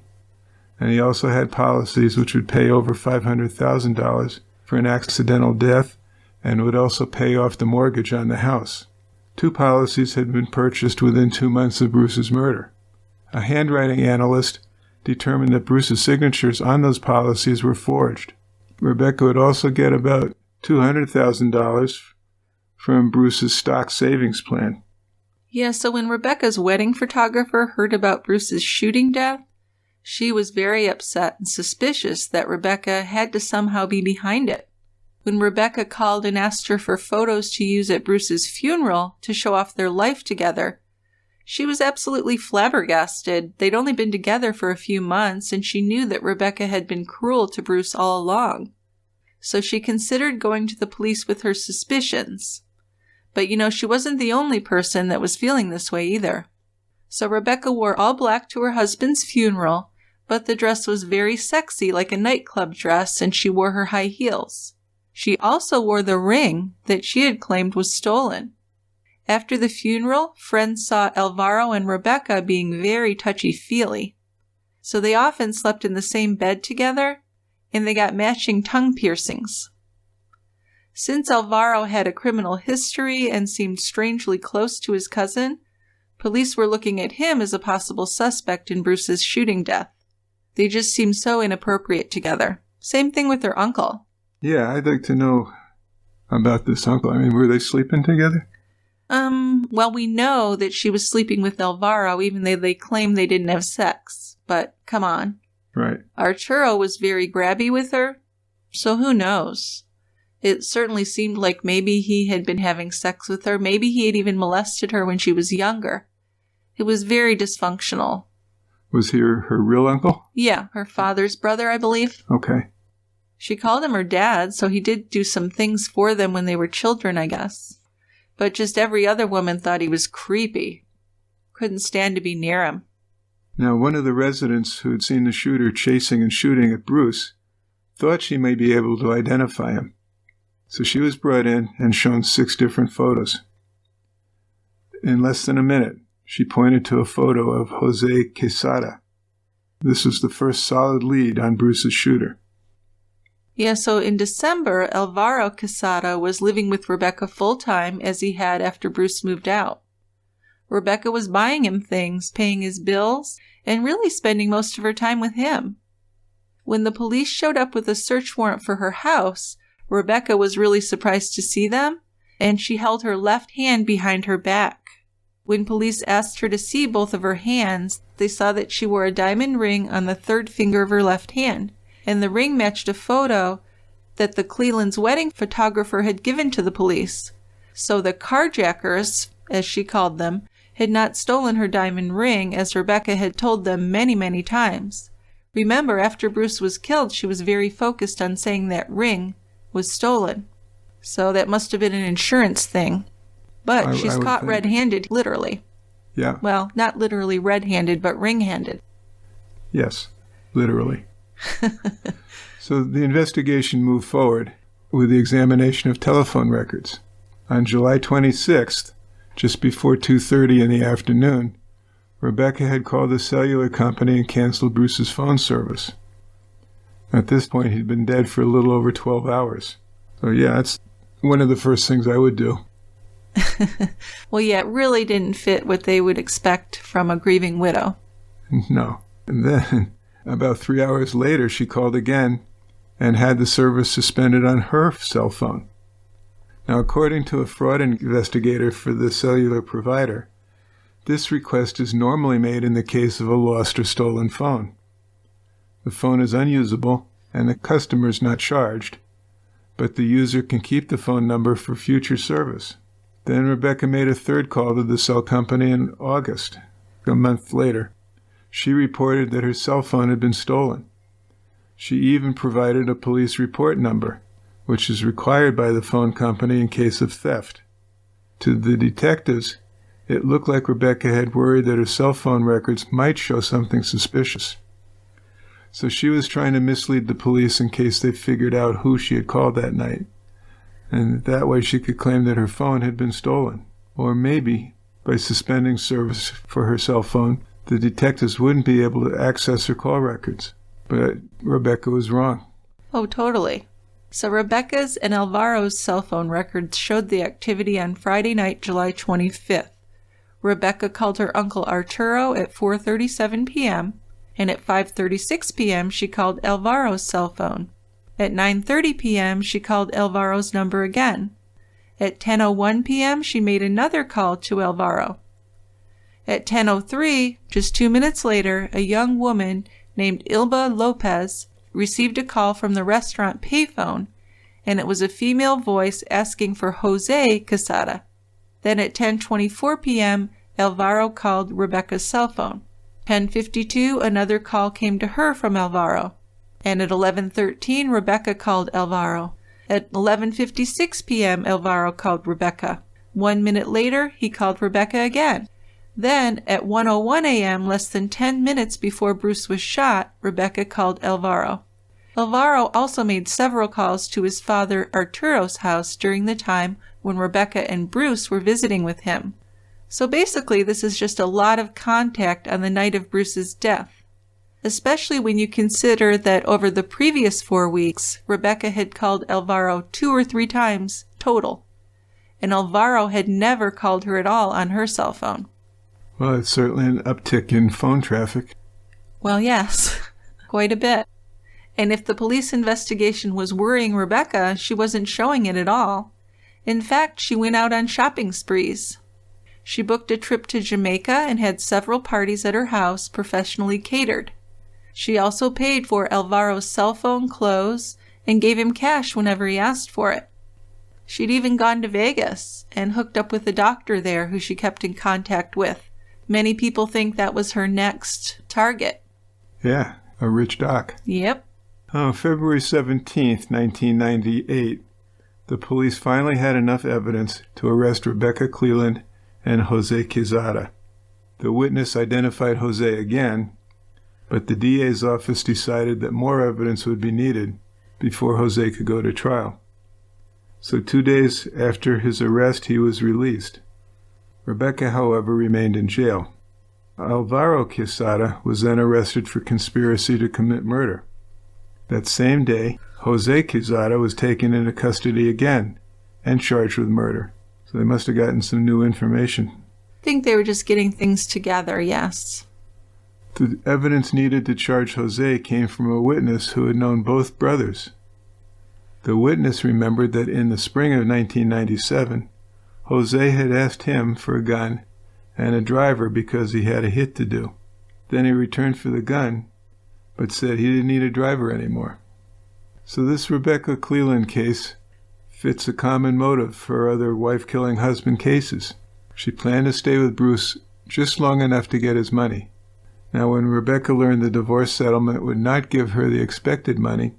and he also had policies which would pay over $500,000 for an accidental death and would also pay off the mortgage on the house. 2 policies had been purchased within 2 months of Bruce's murder. A handwriting analyst determined that Bruce's signatures on those policies were forged. Rebecca would also get about $200,000 from Bruce's stock savings plan. Yeah, so when Rebecca's wedding photographer heard about Bruce's shooting death, she was very upset and suspicious that Rebecca had to somehow be behind it. When Rebecca called and asked her for photos to use at Bruce's funeral to show off their life together, she was absolutely flabbergasted. They'd only been together for a few months, and she knew that Rebecca had been cruel to Bruce all along. So she considered going to the police with her suspicions. But she wasn't the only person that was feeling this way either. So Rebecca wore all black to her husband's funeral, but the dress was very sexy, like a nightclub dress, and she wore her high heels. She also wore the ring that she had claimed was stolen. After the funeral, friends saw Alvaro and Rebecca being very touchy-feely. So they often slept in the same bed together, and they got matching tongue piercings. Since Alvaro had a criminal history and seemed strangely close to his cousin, police were looking at him as a possible suspect in Bruce's shooting death. They just seemed so inappropriate together. Same thing with their uncle. Yeah, I'd like to know about this uncle. I mean, were they sleeping together? Well, we know that she was sleeping with Alvaro, even though they claim they didn't have sex. But, come on. Right. Arturo was very grabby with her, so who knows? It certainly seemed like maybe he had been having sex with her. Maybe he had even molested her when she was younger. It was very dysfunctional. Was he her real uncle? Yeah, her father's brother, I believe. Okay. She called him her dad, so he did do some things for them when they were children, I guess. But just every other woman thought he was creepy. Couldn't stand to be near him. Now, one of the residents who had seen the shooter chasing and shooting at Bruce thought she may be able to identify him. So she was brought in and shown 6 different photos. In less than a minute, she pointed to a photo of Jose Quesada. This was the first solid lead on Bruce's shooter. Yeah, so in December, Alvaro Quesada was living with Rebecca full-time as he had after Bruce moved out. Rebecca was buying him things, paying his bills, and really spending most of her time with him. When the police showed up with a search warrant for her house, Rebecca was really surprised to see them, and she held her left hand behind her back. When police asked her to see both of her hands, they saw that she wore a diamond ring on the 3rd finger of her left hand, and the ring matched a photo that the Cleland's wedding photographer had given to the police. So the carjackers, as she called them, had not stolen her diamond ring, as Rebecca had told them many, many times. Remember, after Bruce was killed, she was very focused on saying that ring was stolen. So that must have been an insurance thing. But she's caught red-handed, literally. Yeah. Well, not literally red-handed, but ring-handed. Yes, literally. So the investigation moved forward with the examination of telephone records. On July 26th, just before 2:30 in the afternoon, Rebecca had called the cellular company and canceled Bruce's phone service. At this point, he'd been dead for a little over 12 hours. So yeah, that's one of the first things I would do. Well, yeah, it really didn't fit what they would expect from a grieving widow. No. And then, about 3 hours later, she called again and had the service suspended on her cell phone. Now, according to a fraud investigator for the cellular provider, this request is normally made in the case of a lost or stolen phone. The phone is unusable and the customer is not charged, but the user can keep the phone number for future service. Then Rebecca made a 3rd call to the cell company in August, a month later. She reported that her cell phone had been stolen. She even provided a police report number, which is required by the phone company in case of theft. To the detectives, it looked like Rebecca had worried that her cell phone records might show something suspicious. So she was trying to mislead the police in case they figured out who she had called that night. And that way she could claim that her phone had been stolen. Or maybe, by suspending service for her cell phone, the detectives wouldn't be able to access her call records. But Rebecca was wrong. Oh, totally. So Rebecca's and Alvaro's cell phone records showed the activity on Friday night, July 25th. Rebecca called her uncle Arturo at 4:37 p.m., and at 5:36 p.m. she called Alvaro's cell phone. At 9:30 p.m. she called Alvaro's number again. At 10:01 p.m. she made another call to Alvaro. At 10:03, just 2 minutes later, a young woman named Ilba Lopez received a call from the restaurant payphone, and it was a female voice asking for Jose Quesada. Then at 10:24 p.m., Alvaro called Rebecca's cell phone. 10:52, another call came to her from Alvaro. And at 11:13, Rebecca called Alvaro. At 11:56 p.m., Alvaro called Rebecca. 1 minute later, he called Rebecca again. Then, at 1:01 a.m., less than 10 minutes before Bruce was shot, Rebecca called Alvaro. Alvaro also made several calls to his father Arturo's house during the time when Rebecca and Bruce were visiting with him. So basically, this is just a lot of contact on the night of Bruce's death, especially when you consider that over the previous 4 weeks, Rebecca had called Alvaro 2 or 3 times total, and Alvaro had never called her at all on her cell phone. Well, it's certainly an uptick in phone traffic. Well, yes, quite a bit. And if the police investigation was worrying Rebecca, she wasn't showing it at all. In fact, she went out on shopping sprees. She booked a trip to Jamaica and had several parties at her house, professionally catered. She also paid for Alvaro's cell phone, clothes, and gave him cash whenever he asked for it. She'd even gone to Vegas and hooked up with a doctor there who she kept in contact with. Many people think that was her next target. Yeah, a rich doc. Yep. On February 17th, 1998, the police finally had enough evidence to arrest Rebecca Cleland and Jose Quezada. The witness identified Jose again, but the DA's office decided that more evidence would be needed before Jose could go to trial. So 2 days after his arrest, he was released. Rebecca, however, remained in jail. Alvaro Quezada was then arrested for conspiracy to commit murder. That same day, Jose Quezada was taken into custody again and charged with murder. So they must have gotten some new information. I think they were just getting things together, yes. The evidence needed to charge Jose came from a witness who had known both brothers. The witness remembered that in the spring of 1997, Jose had asked him for a gun and a driver because he had a hit to do. Then he returned for the gun, but said he didn't need a driver anymore. So this Rebecca Cleland case fits a common motive for other wife-killing husband cases. She planned to stay with Bruce just long enough to get his money. Now, when Rebecca learned the divorce settlement would not give her the expected money,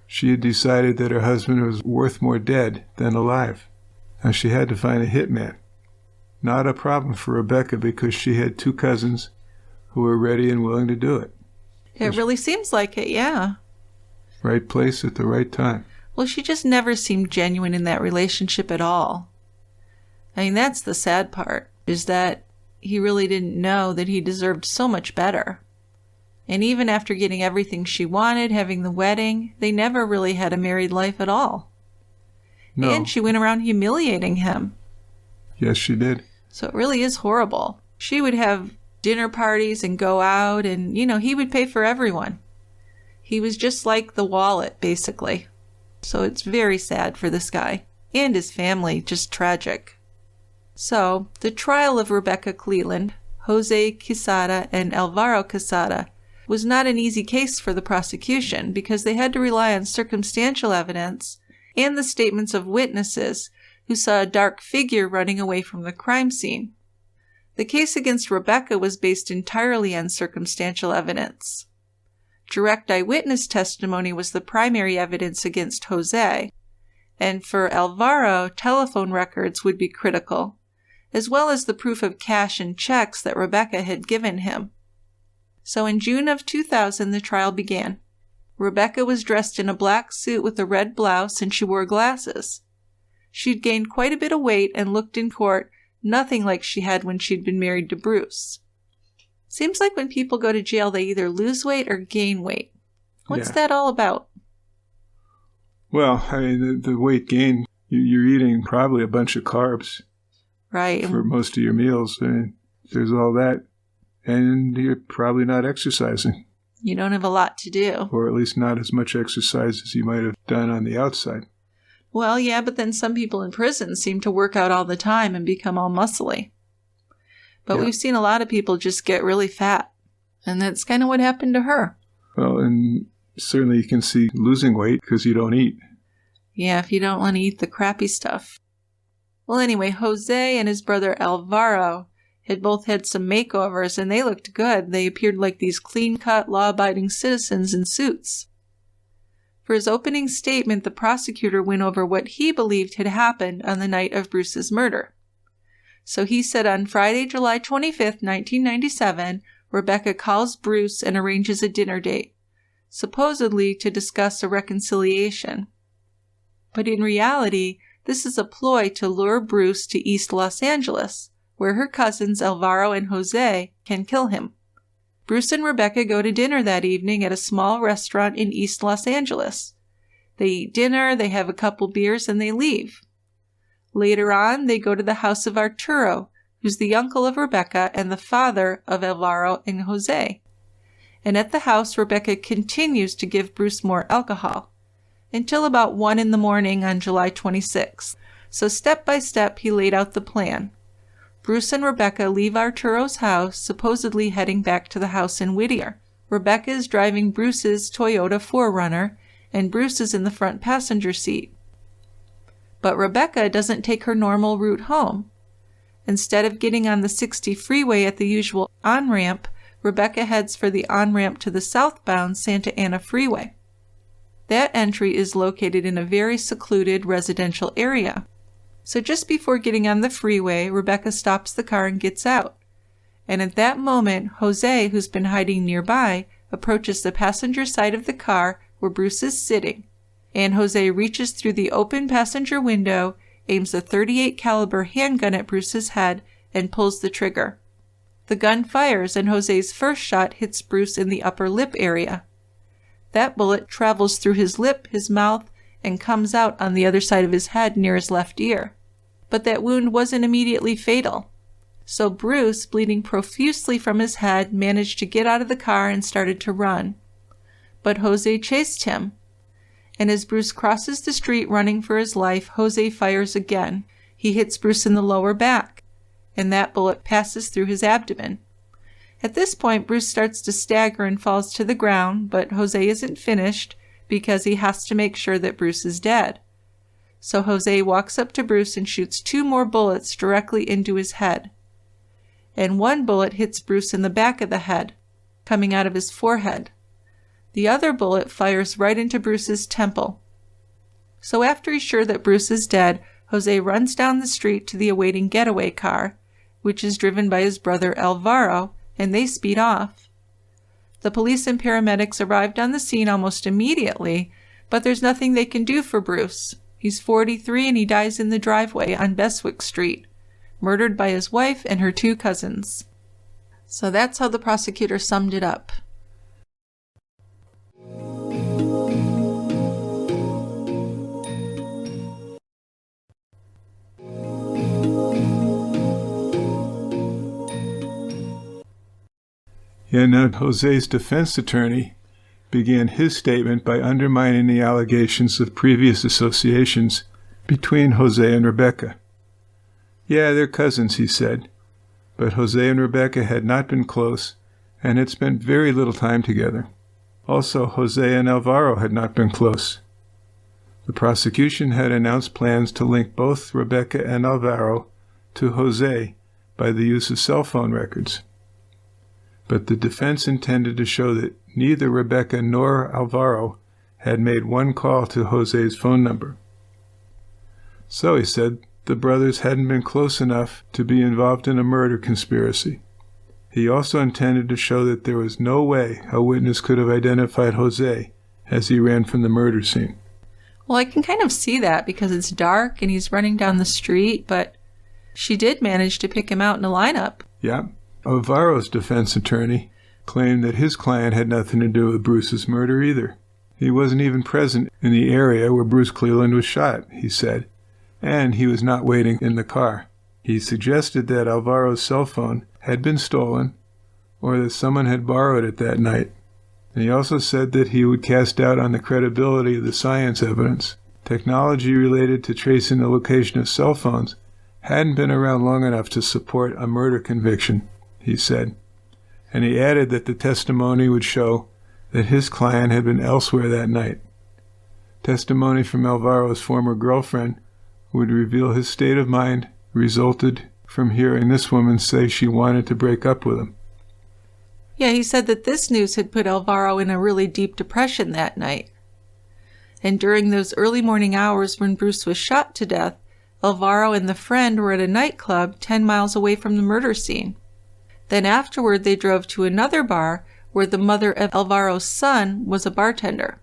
she had decided that her husband was worth more dead than alive. Now, she had to find a hitman. Not a problem for Rebecca because she had 2 cousins who were ready and willing to do it. It really seems like it, yeah. Right place at the right time. Well, she just never seemed genuine in that relationship at all. I mean, that's the sad part, is that he really didn't know that he deserved so much better. And even after getting everything she wanted, having the wedding, they never really had a married life at all. No. And she went around humiliating him. Yes, she did. So it really is horrible. She would have dinner parties and go out and, he would pay for everyone. He was just like the wallet, basically. So it's very sad for this guy. And his family, just tragic. So, the trial of Rebecca Cleland, Jose Quezada, and Alvaro Quezada was not an easy case for the prosecution because they had to rely on circumstantial evidence and the statements of witnesses who saw a dark figure running away from the crime scene. The case against Rebecca was based entirely on circumstantial evidence. Direct eyewitness testimony was the primary evidence against Jose, and for Alvaro, telephone records would be critical, as well as the proof of cash and checks that Rebecca had given him. So in June of 2000, the trial began. Rebecca was dressed in a black suit with a red blouse and she wore glasses. She'd gained quite a bit of weight and looked in court nothing like she had when she'd been married to Bruce. Seems like when people go to jail, they either lose weight or gain weight. What's that all about? Well, I mean, the weight gain, you're eating probably a bunch of carbs. Right. For most of your meals. I mean, there's all that. And you're probably not exercising. You don't have a lot to do. Or at least not as much exercise as you might have done on the outside. Well, yeah, but then some people in prison seem to work out all the time and become all muscly. But We've seen a lot of people just get really fat. And that's kind of what happened to her. Well, and certainly you can see losing weight because you don't eat. Yeah, if you don't want to eat the crappy stuff. Well, anyway, Jose and his brother Alvaro had both had some makeovers, and they looked good. They appeared like these clean-cut, law-abiding citizens in suits. For his opening statement, the prosecutor went over what he believed had happened on the night of Bruce's murder. So he said on Friday, July 25th, 1997, Rebecca calls Bruce and arranges a dinner date, supposedly to discuss a reconciliation. But in reality, this is a ploy to lure Bruce to East Los Angeles, where her cousins Alvaro and Jose can kill him. Bruce and Rebecca go to dinner that evening at a small restaurant in East Los Angeles. They eat dinner, they have a couple beers, and they leave. Later on, they go to the house of Arturo, who's the uncle of Rebecca and the father of Alvaro and Jose. And at the house, Rebecca continues to give Bruce more alcohol, until about 1 in the morning on July 26th. So step by step, he laid out the plan. Bruce and Rebecca leave Arturo's house, supposedly heading back to the house in Whittier. Rebecca is driving Bruce's Toyota 4Runner, and Bruce is in the front passenger seat. But Rebecca doesn't take her normal route home. Instead of getting on the 60 freeway at the usual on-ramp, Rebecca heads for the on-ramp to the southbound Santa Ana freeway. That entry is located in a very secluded residential area. So just before getting on the freeway, Rebecca stops the car and gets out. And at that moment, Jose, who's been hiding nearby, approaches the passenger side of the car where Bruce is sitting. And Jose reaches through the open passenger window, aims a .38 caliber handgun at Bruce's head, and pulls the trigger. The gun fires, and Jose's first shot hits Bruce in the upper lip area. That bullet travels through his lip, his mouth, and comes out on the other side of his head near his left ear. But that wound wasn't immediately fatal. So Bruce, bleeding profusely from his head, managed to get out of the car and started to run. But Jose chased him. And as Bruce crosses the street running for his life, Jose fires again. He hits Bruce in the lower back, and that bullet passes through his abdomen. At this point, Bruce starts to stagger and falls to the ground, but Jose isn't finished because he has to make sure that Bruce is dead. So Jose walks up to Bruce and shoots 2 more bullets directly into his head. And one bullet hits Bruce in the back of the head, coming out of his forehead. The other bullet fires right into Bruce's temple. So after he's sure that Bruce is dead, Jose runs down the street to the awaiting getaway car, which is driven by his brother Alvaro, and they speed off. The police and paramedics arrived on the scene almost immediately, but there's nothing they can do for Bruce. He's 43 and he dies in the driveway on Beswick Street, murdered by his wife and her 2 cousins. So that's how the prosecutor summed it up. Yeah, now Jose's defense attorney began his statement by undermining the allegations of previous associations between Jose and Rebecca. Yeah, they're cousins, he said, but Jose and Rebecca had not been close and had spent very little time together. Also, Jose and Alvaro had not been close. The prosecution had announced plans to link both Rebecca and Alvaro to Jose by the use of cell phone records. But the defense intended to show that neither Rebecca nor Alvaro had made one call to Jose's phone number. So, he said, the brothers hadn't been close enough to be involved in a murder conspiracy. He also intended to show that there was no way a witness could have identified Jose as he ran from the murder scene. Well, I can kind of see that because it's dark and he's running down the street, but she did manage to pick him out in a lineup. Yeah. Alvaro's defense attorney claimed that his client had nothing to do with Bruce's murder either. He wasn't even present in the area where Bruce Cleland was shot, he said, and he was not waiting in the car. He suggested that Alvaro's cell phone had been stolen or that someone had borrowed it that night. And he also said that he would cast doubt on the credibility of the science evidence. Technology related to tracing the location of cell phones hadn't been around long enough to support a murder conviction, he said. And he added that the testimony would show that his client had been elsewhere that night. Testimony from Alvaro's former girlfriend would reveal his state of mind resulted from hearing this woman say she wanted to break up with him. Yeah, he said that this news had put Alvaro in a really deep depression that night. And during those early morning hours when Bruce was shot to death, Alvaro and the friend were at a nightclub 10 miles away from the murder scene. Then afterward, they drove to another bar where the mother of Alvaro's son was a bartender.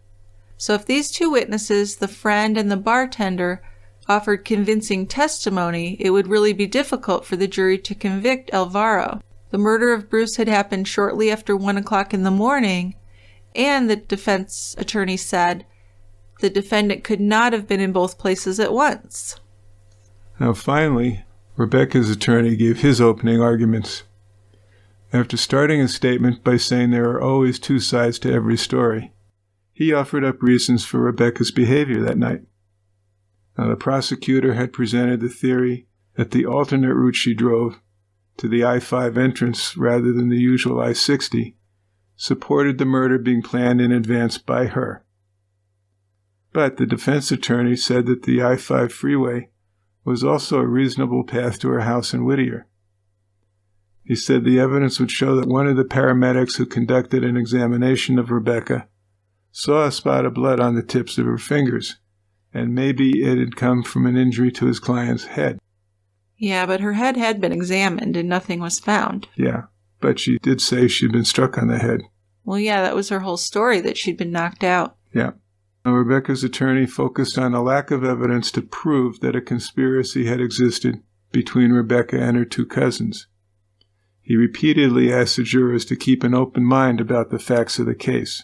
So if these two witnesses, the friend and the bartender, offered convincing testimony, it would really be difficult for the jury to convict Alvaro. The murder of Bruce had happened shortly after 1 o'clock in the morning, and the defense attorney said the defendant could not have been in both places at once. Now finally, Rebecca's attorney gave his opening arguments. After starting his statement by saying there are always two sides to every story, he offered up reasons for Rebecca's behavior that night. Now the prosecutor had presented the theory that the alternate route she drove, to the I-5 entrance rather than the usual I-60, supported the murder being planned in advance by her. But the defense attorney said that the I-5 freeway was also a reasonable path to her house in Whittier. He said the evidence would show that one of the paramedics who conducted an examination of Rebecca saw a spot of blood on the tips of her fingers, and maybe it had come from an injury to his client's head. Yeah, but her head had been examined and nothing was found. Yeah, but she did say she'd been struck on the head. Well, yeah, that was her whole story, that she'd been knocked out. Yeah. Now, Rebecca's attorney focused on a lack of evidence to prove that a conspiracy had existed between Rebecca and her two cousins. He repeatedly asked the jurors to keep an open mind about the facts of the case.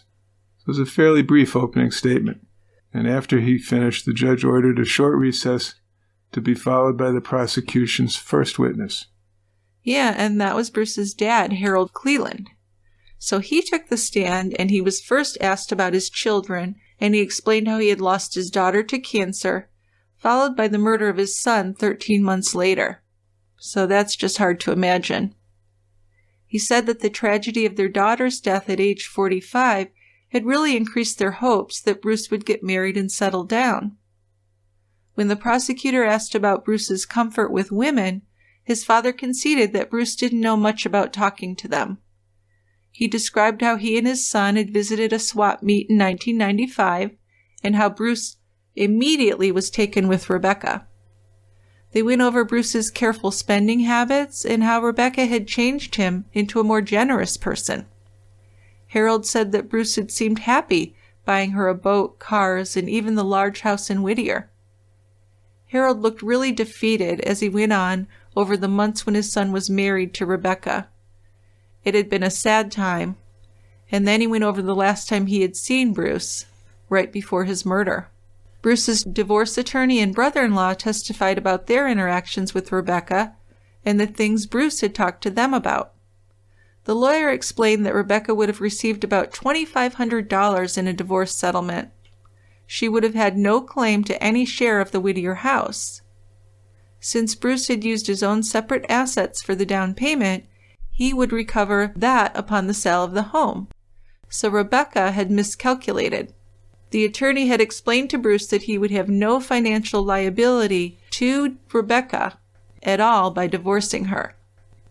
It was a fairly brief opening statement, and after he finished, the judge ordered a short recess to be followed by the prosecution's first witness. Yeah, and that was Bruce's dad, Harold Cleland. So he took the stand, and he was first asked about his children, and he explained how he had lost his daughter to cancer, followed by the murder of his son 13 months later. So that's just hard to imagine. He said that the tragedy of their daughter's death at age 45 had really increased their hopes that Bruce would get married and settle down. When the prosecutor asked about Bruce's comfort with women, his father conceded that Bruce didn't know much about talking to them. He described how he and his son had visited a swap meet in 1995 and how Bruce immediately was taken with Rebecca. They went over Bruce's careful spending habits and how Rebecca had changed him into a more generous person. Harold said that Bruce had seemed happy buying her a boat, cars, and even the large house in Whittier. Harold looked really defeated as he went on over the months when his son was married to Rebecca. It had been a sad time, and then he went over the last time he had seen Bruce, right before his murder. Bruce's divorce attorney and brother-in-law testified about their interactions with Rebecca and the things Bruce had talked to them about. The lawyer explained that Rebecca would have received about $2,500 in a divorce settlement. She would have had no claim to any share of the Whittier house. Since Bruce had used his own separate assets for the down payment, he would recover that upon the sale of the home. So Rebecca had miscalculated. The attorney had explained to Bruce that he would have no financial liability to Rebecca at all by divorcing her.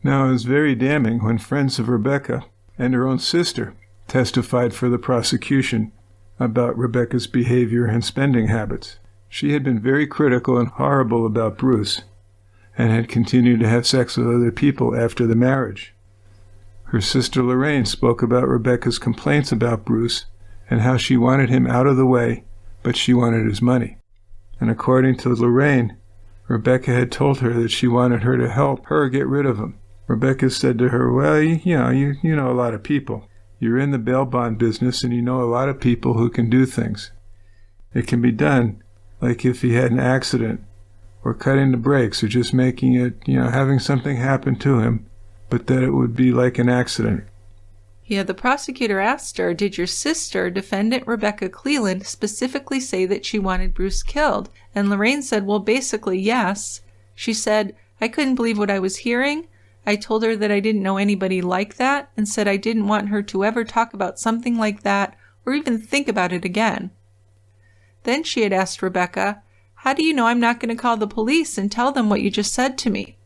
Now, it was very damning when friends of Rebecca and her own sister testified for the prosecution about Rebecca's behavior and spending habits. She had been very critical and horrible about Bruce and had continued to have sex with other people after the marriage. Her sister Lorraine spoke about Rebecca's complaints about Bruce and how she wanted him out of the way, but she wanted his money. And according to Lorraine, Rebecca had told her that she wanted her to help her get rid of him. Rebecca said to her, well, you know a lot of people. You're in the bail bond business and you know a lot of people who can do things. It can be done, like if he had an accident, or cutting the brakes, or just making it, having something happen to him, but that it would be like an accident. Yeah, the prosecutor asked her, did your sister, defendant Rebecca Cleland, specifically say that she wanted Bruce killed? And Lorraine said, well, basically, yes. She said, I couldn't believe what I was hearing. I told her that I didn't know anybody like that and said I didn't want her to ever talk about something like that or even think about it again. Then she had asked Rebecca, how do you know I'm not going to call the police and tell them what you just said to me?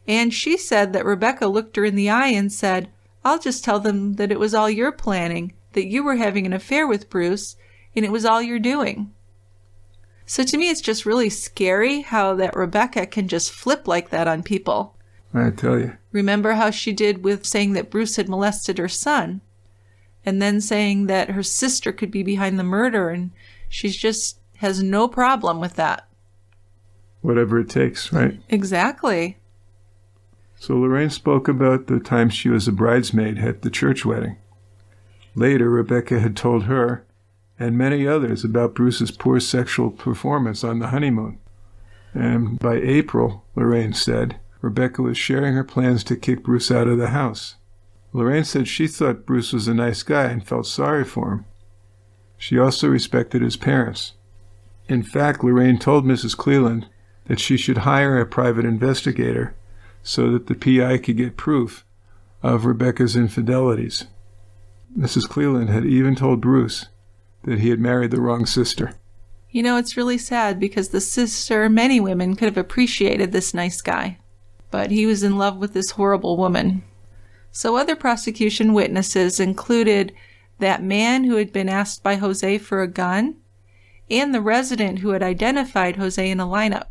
And she said that Rebecca looked her in the eye and said, I'll just tell them that it was all your planning, that you were having an affair with Bruce, and it was all your doing. So to me, it's just really scary how that Rebecca can just flip like that on people. I tell you. Remember how she did with saying that Bruce had molested her son, and then saying that her sister could be behind the murder, and she just has no problem with that. Whatever it takes, right? Exactly. So Lorraine spoke about the time she was a bridesmaid at the church wedding. Later, Rebecca had told her and many others about Bruce's poor sexual performance on the honeymoon. And by April, Lorraine said, Rebecca was sharing her plans to kick Bruce out of the house. Lorraine said she thought Bruce was a nice guy and felt sorry for him. She also respected his parents. In fact, Lorraine told Mrs. Cleland that she should hire a private investigator so that the PI could get proof of Rebecca's infidelities. Mrs. Cleland had even told Bruce that he had married the wrong sister. You know, it's really sad because the sister, many women could have appreciated this nice guy, but he was in love with this horrible woman. So other prosecution witnesses included that man who had been asked by Jose for a gun, and the resident who had identified Jose in a lineup.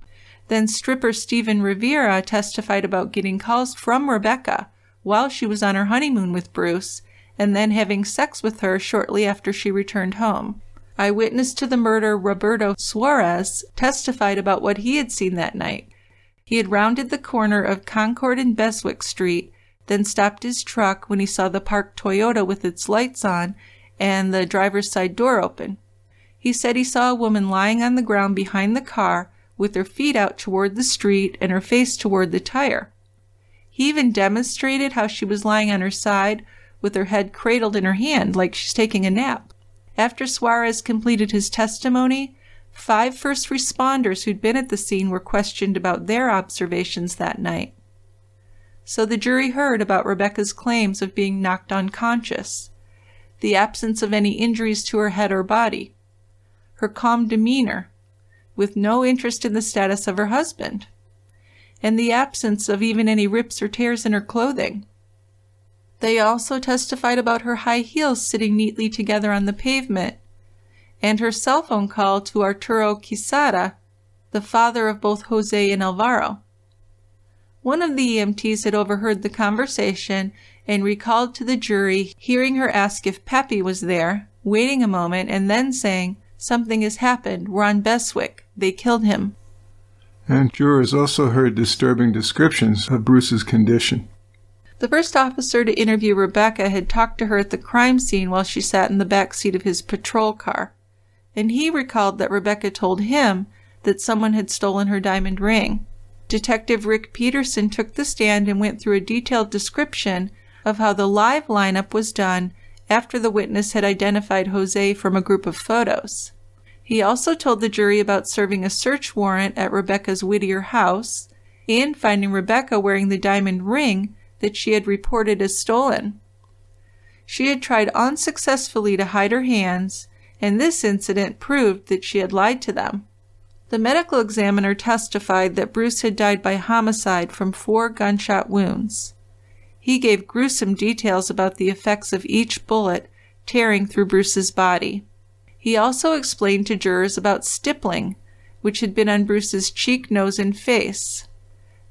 Then stripper Stephen Rivera testified about getting calls from Rebecca while she was on her honeymoon with Bruce, and then having sex with her shortly after she returned home. Eyewitness to the murder Roberto Suarez testified about what he had seen that night. He had rounded the corner of Concord and Beswick Street, then stopped his truck when he saw the parked Toyota with its lights on and the driver's side door open. He said he saw a woman lying on the ground behind the car with her feet out toward the street and her face toward the tire. He even demonstrated how she was lying on her side with her head cradled in her hand like she's taking a nap. After Suarez completed his testimony, 5 first responders who'd been at the scene were questioned about their observations that night. So the jury heard about Rebecca's claims of being knocked unconscious, the absence of any injuries to her head or body, her calm demeanor, with no interest in the status of her husband, and the absence of even any rips or tears in her clothing. They also testified about her high heels sitting neatly together on the pavement, and her cell phone call to Arturo Quisada, the father of both Jose and Alvaro. One of the EMTs had overheard the conversation and recalled to the jury hearing her ask if Pepe was there, waiting a moment, and then saying, "Something has happened. We're on Beswick. They killed him." And jurors also heard disturbing descriptions of Bruce's condition. The first officer to interview Rebecca had talked to her at the crime scene while she sat in the back seat of his patrol car, and he recalled that Rebecca told him that someone had stolen her diamond ring. Detective Rick Peterson took the stand and went through a detailed description of how the live lineup was done after the witness had identified Jose from a group of photos. He also told the jury about serving a search warrant at Rebecca's Whittier house and finding Rebecca wearing the diamond ring that she had reported as stolen. She had tried unsuccessfully to hide her hands, and this incident proved that she had lied to them. The medical examiner testified that Bruce had died by homicide from 4 gunshot wounds. He gave gruesome details about the effects of each bullet tearing through Bruce's body. He also explained to jurors about stippling, which had been on Bruce's cheek, nose, and face,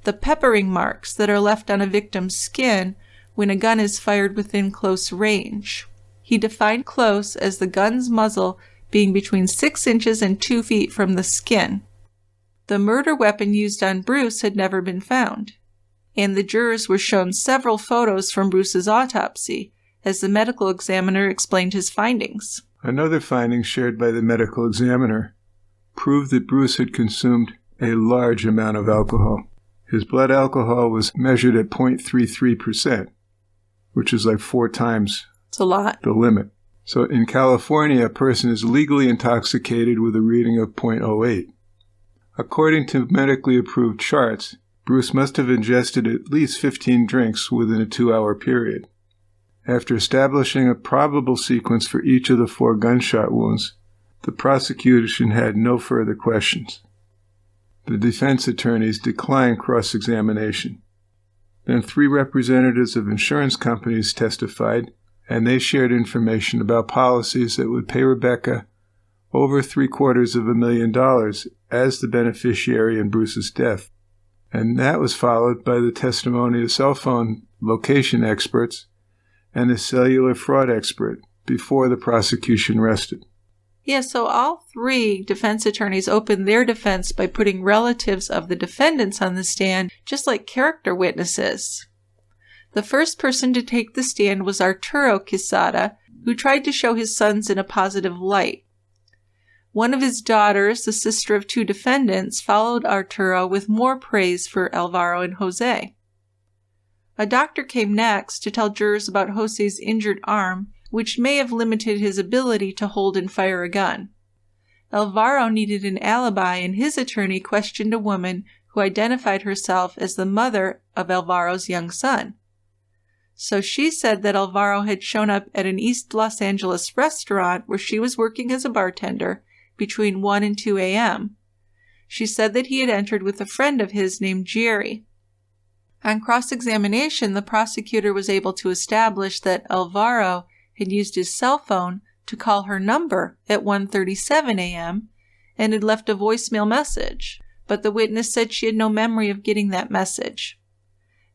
the peppering marks that are left on a victim's skin when a gun is fired within close range. He defined close as the gun's muzzle being between 6 inches and 2 feet from the skin. The murder weapon used on Bruce had never been found, and the jurors were shown several photos from Bruce's autopsy as the medical examiner explained his findings. Another finding shared by the medical examiner proved that Bruce had consumed a large amount of alcohol. His blood alcohol was measured at 0.33%, which is like 4 times It's a lot. the limit. So in California, a person is legally intoxicated with a reading of 0.08. According to medically approved charts, Bruce must have ingested at least 15 drinks within a 2-hour period. After establishing a probable sequence for each of the 4 gunshot wounds, the prosecution had no further questions. The defense attorneys declined cross-examination. Then 3 representatives of insurance companies testified, and they shared information about policies that would pay Rebecca over $750,000 as the beneficiary in Bruce's death. And that was followed by the testimony of cell phone location experts and a cellular fraud expert before the prosecution rested. Yeah, so all three defense attorneys opened their defense by putting relatives of the defendants on the stand, just like character witnesses. The first person to take the stand was Arturo Quesada, who tried to show his sons in a positive light. One of his daughters, the sister of two defendants, followed Arturo with more praise for Alvaro and Jose. A doctor came next to tell jurors about Jose's injured arm, which may have limited his ability to hold and fire a gun. Alvaro needed an alibi, and his attorney questioned a woman who identified herself as the mother of Alvaro's young son. So she said that Alvaro had shown up at an East Los Angeles restaurant where she was working as a bartender between 1 and 2 a.m. She said that he had entered with a friend of his named Jerry. On cross-examination, the prosecutor was able to establish that Alvaro had used his cell phone to call her number at 1:37 a.m. and had left a voicemail message, but the witness said she had no memory of getting that message.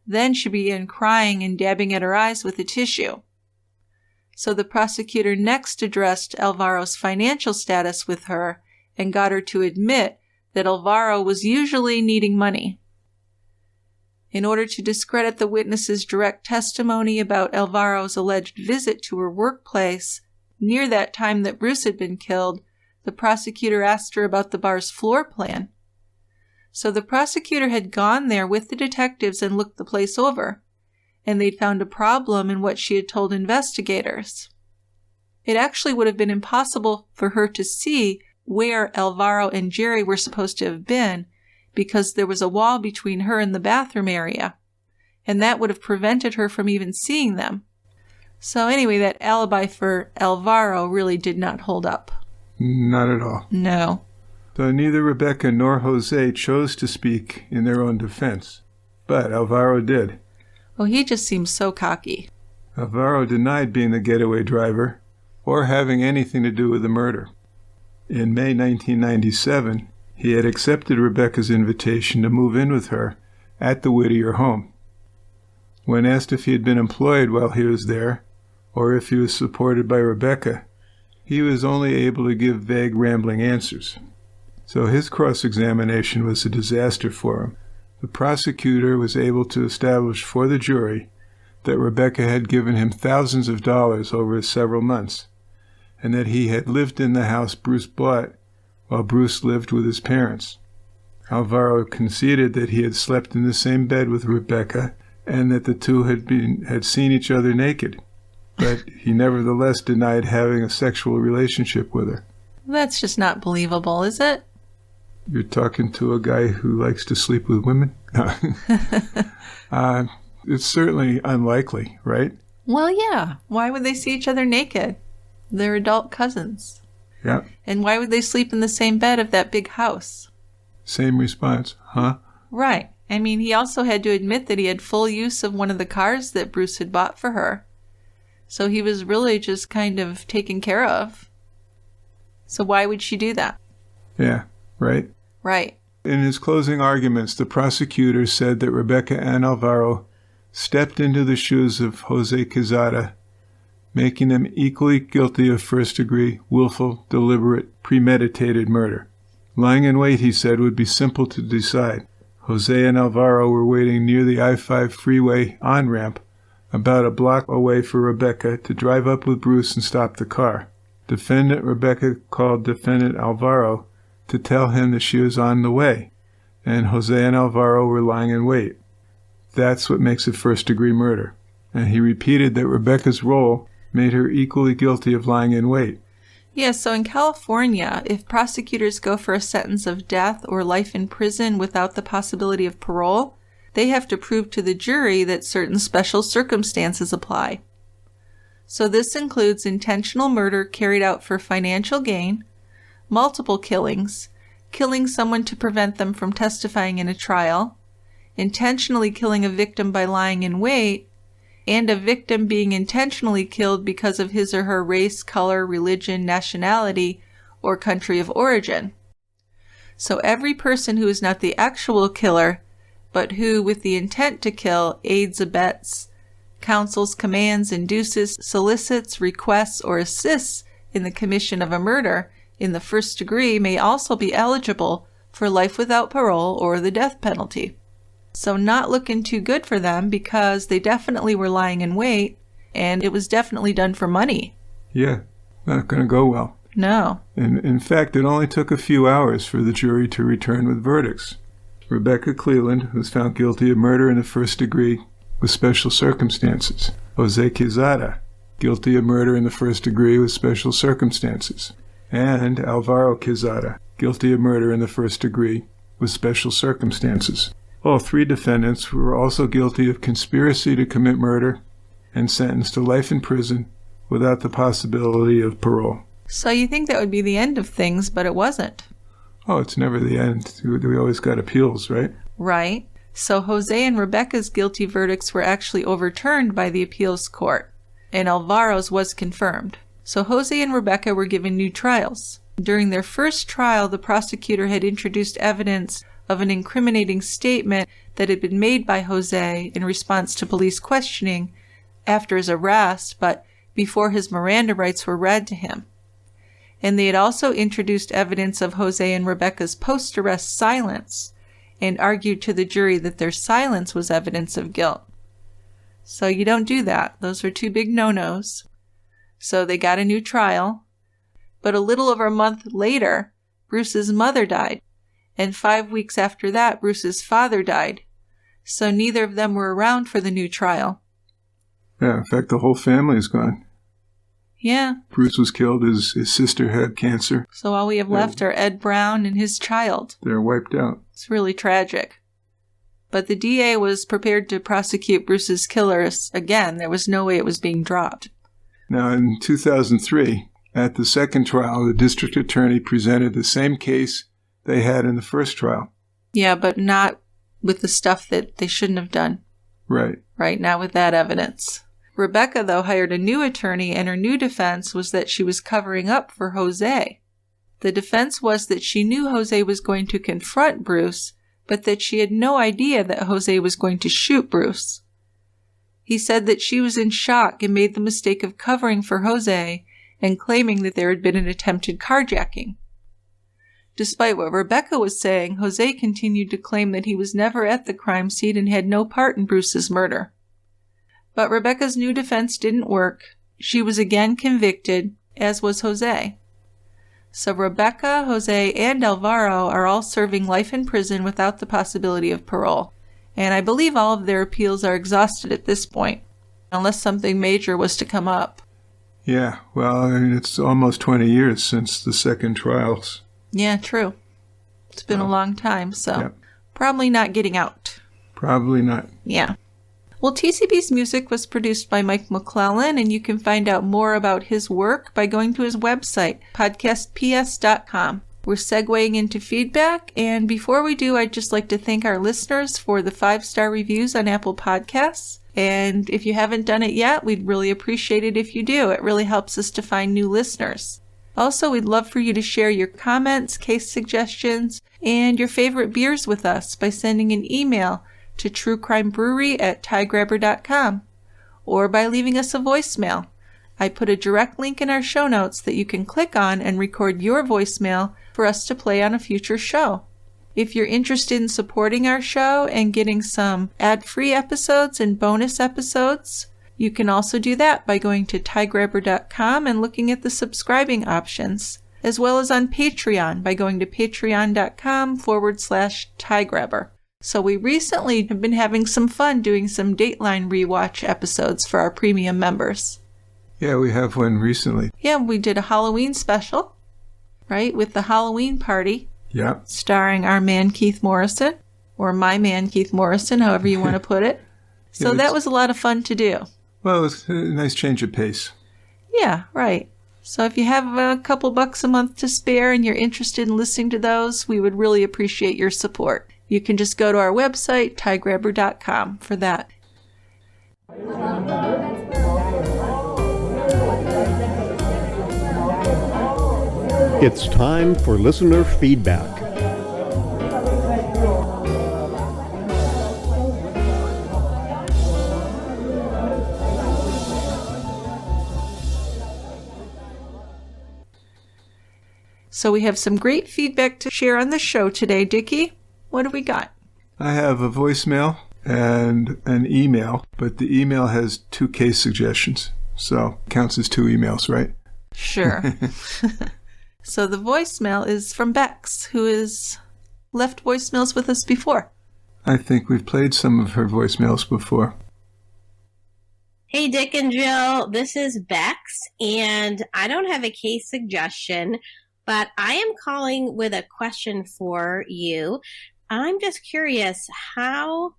Then she began crying and dabbing at her eyes with a tissue. So the prosecutor next addressed Alvaro's financial status with her and got her to admit that Alvaro was usually needing money. In order to discredit the witness's direct testimony about Alvaro's alleged visit to her workplace near that time that Bruce had been killed, the prosecutor asked her about the bar's floor plan. So the prosecutor had gone there with the detectives and looked the place over, and they'd found a problem in what she had told investigators. It actually would have been impossible for her to see where Alvaro and Jerry were supposed to have been, because there was a wall between her and the bathroom area, and that would have prevented her from even seeing them. So anyway, that alibi for Alvaro really did not hold up. Not at all. No. So neither Rebecca nor Jose chose to speak in their own defense, but Alvaro did. Oh, he just seems so cocky. Alvaro denied being the getaway driver or having anything to do with the murder. In May 1997, he had accepted Rebecca's invitation to move in with her at the Whittier home. When asked if he had been employed while he was there, or if he was supported by Rebecca, he was only able to give vague, rambling answers. So his cross-examination was a disaster for him. The prosecutor was able to establish for the jury that Rebecca had given him thousands of dollars over several months, and that he had lived in the house Bruce bought while Bruce lived with his parents. Alvaro conceded that he had slept in the same bed with Rebecca and that the two had seen each other naked, but he nevertheless denied having a sexual relationship with her. That's just not believable, is it? You're talking to a guy who likes to sleep with women? It's certainly unlikely, right? Well, yeah. Why would they see each other naked? They're adult cousins. Yeah. And why would they sleep in the same bed of that big house? Same response, huh? Right. I mean, he also had to admit that he had full use of one of the cars that Bruce had bought for her. So he was really just kind of taken care of. So why would she do that? Yeah, right? Right. In his closing arguments, the prosecutor said that Rebecca and Alvaro stepped into the shoes of Jose Quesada, making them equally guilty of first-degree, willful, deliberate, premeditated murder. Lying in wait, he said, would be simple to decide. Jose and Alvaro were waiting near the I-5 freeway on-ramp, about a block away for Rebecca to drive up with Bruce and stop the car. Defendant Rebecca called defendant Alvaro to tell him that she was on the way, and Jose and Alvaro were lying in wait. That's what makes it first-degree murder. And he repeated that Rebecca's role made her equally guilty of lying in wait. Yeah, so in California, if prosecutors go for a sentence of death or life in prison without the possibility of parole, they have to prove to the jury that certain special circumstances apply. So this includes intentional murder carried out for financial gain, multiple killings, killing someone to prevent them from testifying in a trial, intentionally killing a victim by lying in wait, and a victim being intentionally killed because of his or her race, color, religion, nationality, or country of origin. So every person who is not the actual killer, but who, with the intent to kill, aids, abets, counsels, commands, induces, solicits, requests, or assists in the commission of a murder in the first degree may also be eligible for life without parole or the death penalty. So not looking too good for them, because they definitely were lying in wait, and it was definitely done for money. Yeah, not going to go well. No. In fact, it only took a few hours for the jury to return with verdicts. Rebecca Cleland was found guilty of murder in the first degree with special circumstances. Jose Quezada, guilty of murder in the first degree with special circumstances. And Alvaro Quezada, guilty of murder in the first degree with special circumstances. All three defendants were also guilty of conspiracy to commit murder and sentenced to life in prison without the possibility of parole. So you think that would be the end of things, but it wasn't. Oh, it's never the end. We always got appeals, right? Right. So Jose and Rebecca's guilty verdicts were actually overturned by the appeals court, and Alvaro's was confirmed. So Jose and Rebecca were given new trials. During their first trial, the prosecutor had introduced evidence of an incriminating statement that had been made by Jose in response to police questioning after his arrest, but before his Miranda rights were read to him. And they had also introduced evidence of Jose and Rebecca's post-arrest silence and argued to the jury that their silence was evidence of guilt. So you don't do that. Those are two big no-nos. So they got a new trial. But a little over a month later, Bruce's mother died. And 5 weeks after that, Bruce's father died. So neither of them were around for the new trial. Yeah, in fact, the whole family is gone. Yeah. Bruce was killed. His sister had cancer. So all we have left are Ed Brown and his child. They're wiped out. It's really tragic. But the DA was prepared to prosecute Bruce's killers again. There was no way it was being dropped. Now, in 2003, at the second trial, the district attorney presented the same case they had in the first trial. Yeah, but not with the stuff that they shouldn't have done. Right. Right, not with that evidence. Rebecca, though, hired a new attorney, and her new defense was that she was covering up for Jose. The defense was that she knew Jose was going to confront Bruce, but that she had no idea that Jose was going to shoot Bruce. He said that she was in shock and made the mistake of covering for Jose and claiming that there had been an attempted carjacking. Despite what Rebecca was saying, Jose continued to claim that he was never at the crime scene and had no part in Bruce's murder. But Rebecca's new defense didn't work. She was again convicted, as was Jose. So Rebecca, Jose, and Alvaro are all serving life in prison without the possibility of parole. And I believe all of their appeals are exhausted at this point, unless something major was to come up. Yeah, well, I mean, it's almost 20 years since the second trials. Yeah, true. It's been a long time, so Yep. Probably not getting out. Probably not. Yeah. Well, TCB's music was produced by Mike McClellan, and you can find out more about his work by going to his website, podcastps.com. We're segueing into feedback, and before we do, I'd just like to thank our listeners for the 5-star reviews on Apple Podcasts. And if you haven't done it yet, we'd really appreciate it if you do. It really helps us to find new listeners. Also, we'd love for you to share your comments, case suggestions, and your favorite beers with us by sending an email to truecrimebrewery@tiegrabber.com or by leaving us a voicemail. I put a direct link in our show notes that you can click on and record your voicemail for us to play on a future show. If you're interested in supporting our show and getting some ad-free episodes and bonus episodes, you can also do that by going to tiegrabber.com and looking at the subscribing options, as well as on Patreon by going to patreon.com/tiegrabber. So we recently have been having some fun doing some Dateline rewatch episodes for our premium members. Yeah, we have one recently. Yeah, we did a Halloween special, right, with the Halloween party. Yeah. Starring our man Keith Morrison, or my man Keith Morrison, however you want to put it. So that was a lot of fun to do. Well, it's a nice change of pace. Yeah, right. So if you have a couple bucks a month to spare and you're interested in listening to those, we would really appreciate your support. You can just go to our website, tiegrabber.com, for that. It's time for listener feedback. So we have some great feedback to share on the show today, Dickie. What do we got? I have a voicemail and an email, but the email has 2 case suggestions, so counts as 2 emails, right? Sure. So the voicemail is from Bex, who has left voicemails with us before. I think we've played some of her voicemails before. Hey, Dick and Jill, this is Bex, and I don't have a case suggestion, but I am calling with a question for you. I'm just curious, how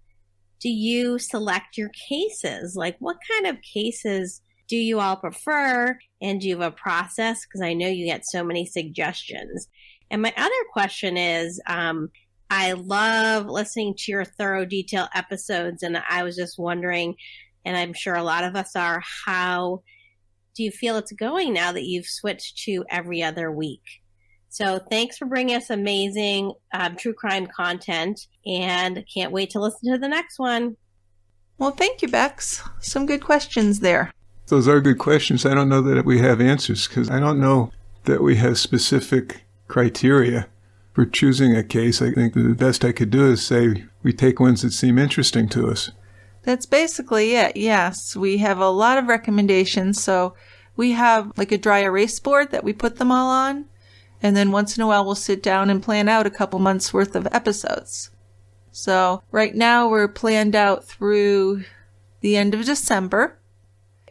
do you select your cases? Like, what kind of cases do you all prefer? And do you have a process? Because I know you get so many suggestions. And my other question is, I love listening to your thorough, detailed episodes, and I was just wondering, and I'm sure a lot of us are, how do you feel it's going now that you've switched to every other week? So thanks for bringing us amazing true crime content, and can't wait to listen to the next one. Well, thank you, Bex. Some good questions there. Those are good questions. I don't know that we have answers, because I don't know that we have specific criteria for choosing a case. I think the best I could do is say we take ones that seem interesting to us. That's basically it, yes. We have a lot of recommendations, so we have like a dry erase board that we put them all on. And then once in a while, we'll sit down and plan out a couple months worth of episodes. So right now we're planned out through the end of December.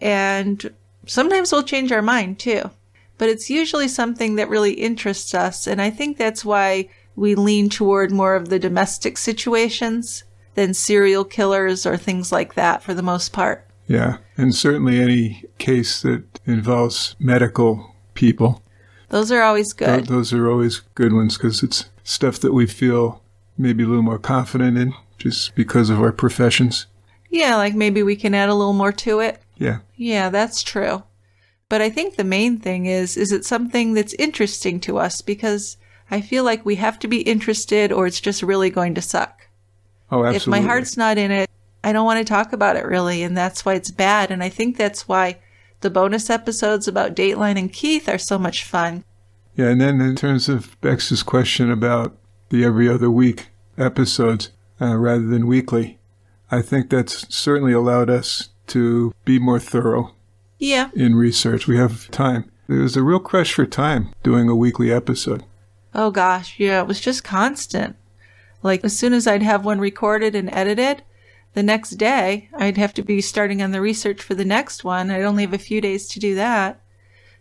And sometimes we'll change our mind too. But it's usually something that really interests us. And I think that's why we lean toward more of the domestic situations than serial killers or things like that for the most part. Yeah. And certainly any case that involves medical people. Those are always good. Those are always good ones, because it's stuff that we feel maybe a little more confident in just because of our professions. Yeah, like maybe we can add a little more to it. Yeah. Yeah, that's true. But I think the main thing is it something that's interesting to us? Because I feel like we have to be interested or it's just really going to suck. Oh, absolutely. If my heart's not in it, I don't want to talk about it really, and that's why it's bad. And I think that's why the bonus episodes about Dateline and Keith are so much fun. Yeah, and then in terms of Bex's question about the every other week episodes rather than weekly, I think that's certainly allowed us to be more thorough in research. We have time. There was a real crush for time doing a weekly episode. Oh gosh, yeah, it was just constant. Like as soon as I'd have one recorded and edited, the next day I'd have to be starting on the research for the next one. I'd only have a few days to do that.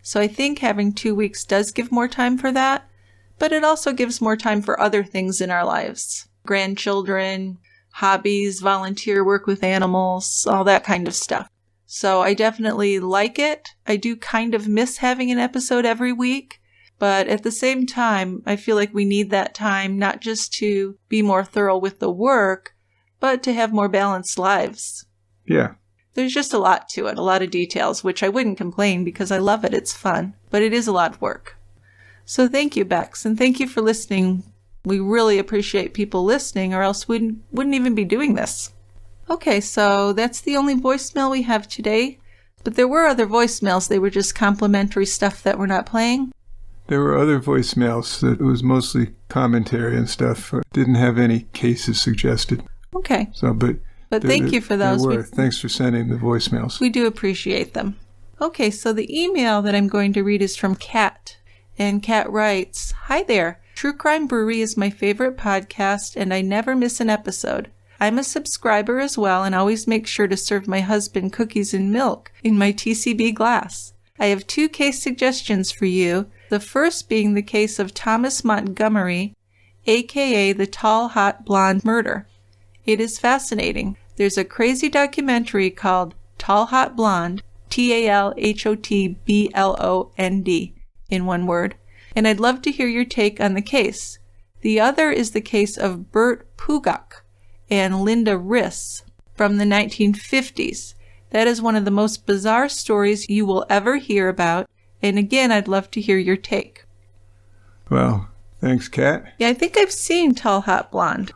So I think having 2 weeks does give more time for that, but it also gives more time for other things in our lives. Grandchildren, hobbies, volunteer work with animals, all that kind of stuff. So I definitely like it. I do kind of miss having an episode every week, but at the same time, I feel like we need that time not just to be more thorough with the work, but to have more balanced lives. Yeah. There's just a lot to it, a lot of details, which I wouldn't complain because I love it. It's fun, but it is a lot of work. So thank you, Bex, and thank you for listening. We really appreciate people listening, or else we wouldn't even be doing this. Okay, so that's the only voicemail we have today, but there were other voicemails. They were just complimentary stuff that we're not playing. There were other voicemails that was mostly commentary and stuff. Didn't have any cases suggested. Okay. So, but thank you for those. Thanks for sending the voicemails. We do appreciate them. Okay, so the email that I'm going to read is from Kat. And Kat writes, "Hi there. True Crime Brewery is my favorite podcast, and I never miss an episode. I'm a subscriber as well and always make sure to serve my husband cookies and milk in my TCB glass. I have 2 case suggestions for you, the first being the case of Thomas Montgomery, a.k.a. the Tall Hot Blonde Murder. It is fascinating. There's a crazy documentary called Tall Hot Blonde, TALHOTBLOND, in one word, and I'd love to hear your take on the case. The other is the case of Bert Pugach and Linda Riss from the 1950s. That is one of the most bizarre stories you will ever hear about, and again, I'd love to hear your take." Well, thanks, Kat. Yeah, I think I've seen Tall Hot Blonde.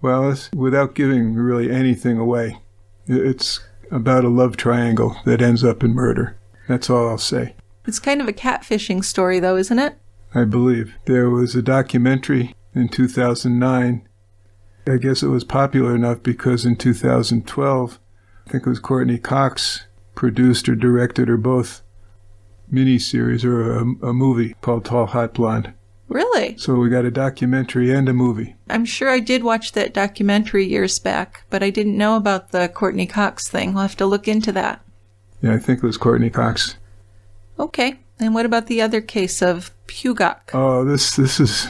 Well, without giving really anything away, it's about a love triangle that ends up in murder. That's all I'll say. It's kind of a catfishing story, though, isn't it? I believe. There was a documentary in 2009. I guess it was popular enough because in 2012, I think it was Courtney Cox produced or directed or both miniseries or a movie called Tall Hot Blonde. Really? So we got a documentary and a movie. I'm sure I did watch that documentary years back, but I didn't know about the Courtney Cox thing. We'll have to look into that. Yeah, I think it was Courtney Cox. Okay. And what about the other case of Pugok? Oh, this is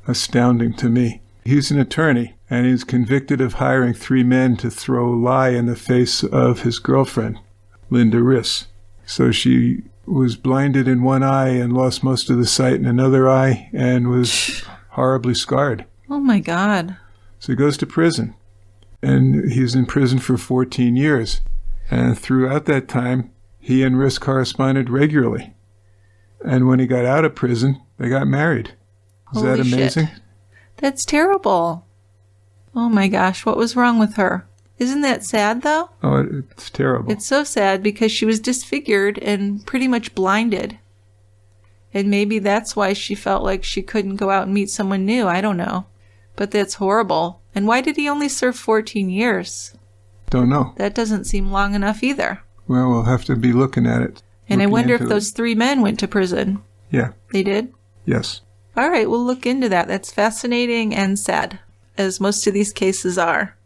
astounding to me. He's an attorney, and he's convicted of hiring 3 men to throw lye in the face of his girlfriend, Linda Riss. So she was blinded in one eye and lost most of the sight in another eye and was horribly scarred. Oh, my God. So he goes to prison, and he's in prison for 14 years. And throughout that time, he and Riss corresponded regularly. And when he got out of prison, they got married. Is Holy that amazing? shit. That's terrible. Oh, my gosh. What was wrong with her? Isn't that sad, though? Oh, it's terrible. It's so sad because she was disfigured and pretty much blinded. And maybe that's why she felt like she couldn't go out and meet someone new. I don't know. But that's horrible. And why did he only serve 14 years? Don't know. That doesn't seem long enough either. Well, we'll have to be looking at it. And I looking wonder if into those 3 men went to prison. Yeah. They did? Yes. All right, we'll look into that. That's fascinating and sad, as most of these cases are.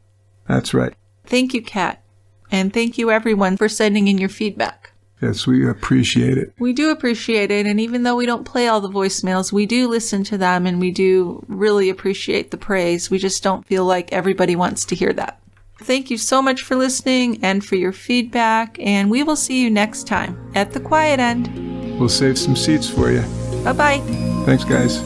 That's right. Thank you, Kat. And thank you, everyone, for sending in your feedback. Yes, we appreciate it. We do appreciate it, and even though we don't play all the voicemails, we do listen to them, and we do really appreciate the praise. We just don't feel like everybody wants to hear that. Thank you so much for listening and for your feedback, and we will see you next time at the Quiet End. We'll save some seats for you. Bye-bye. Thanks, guys.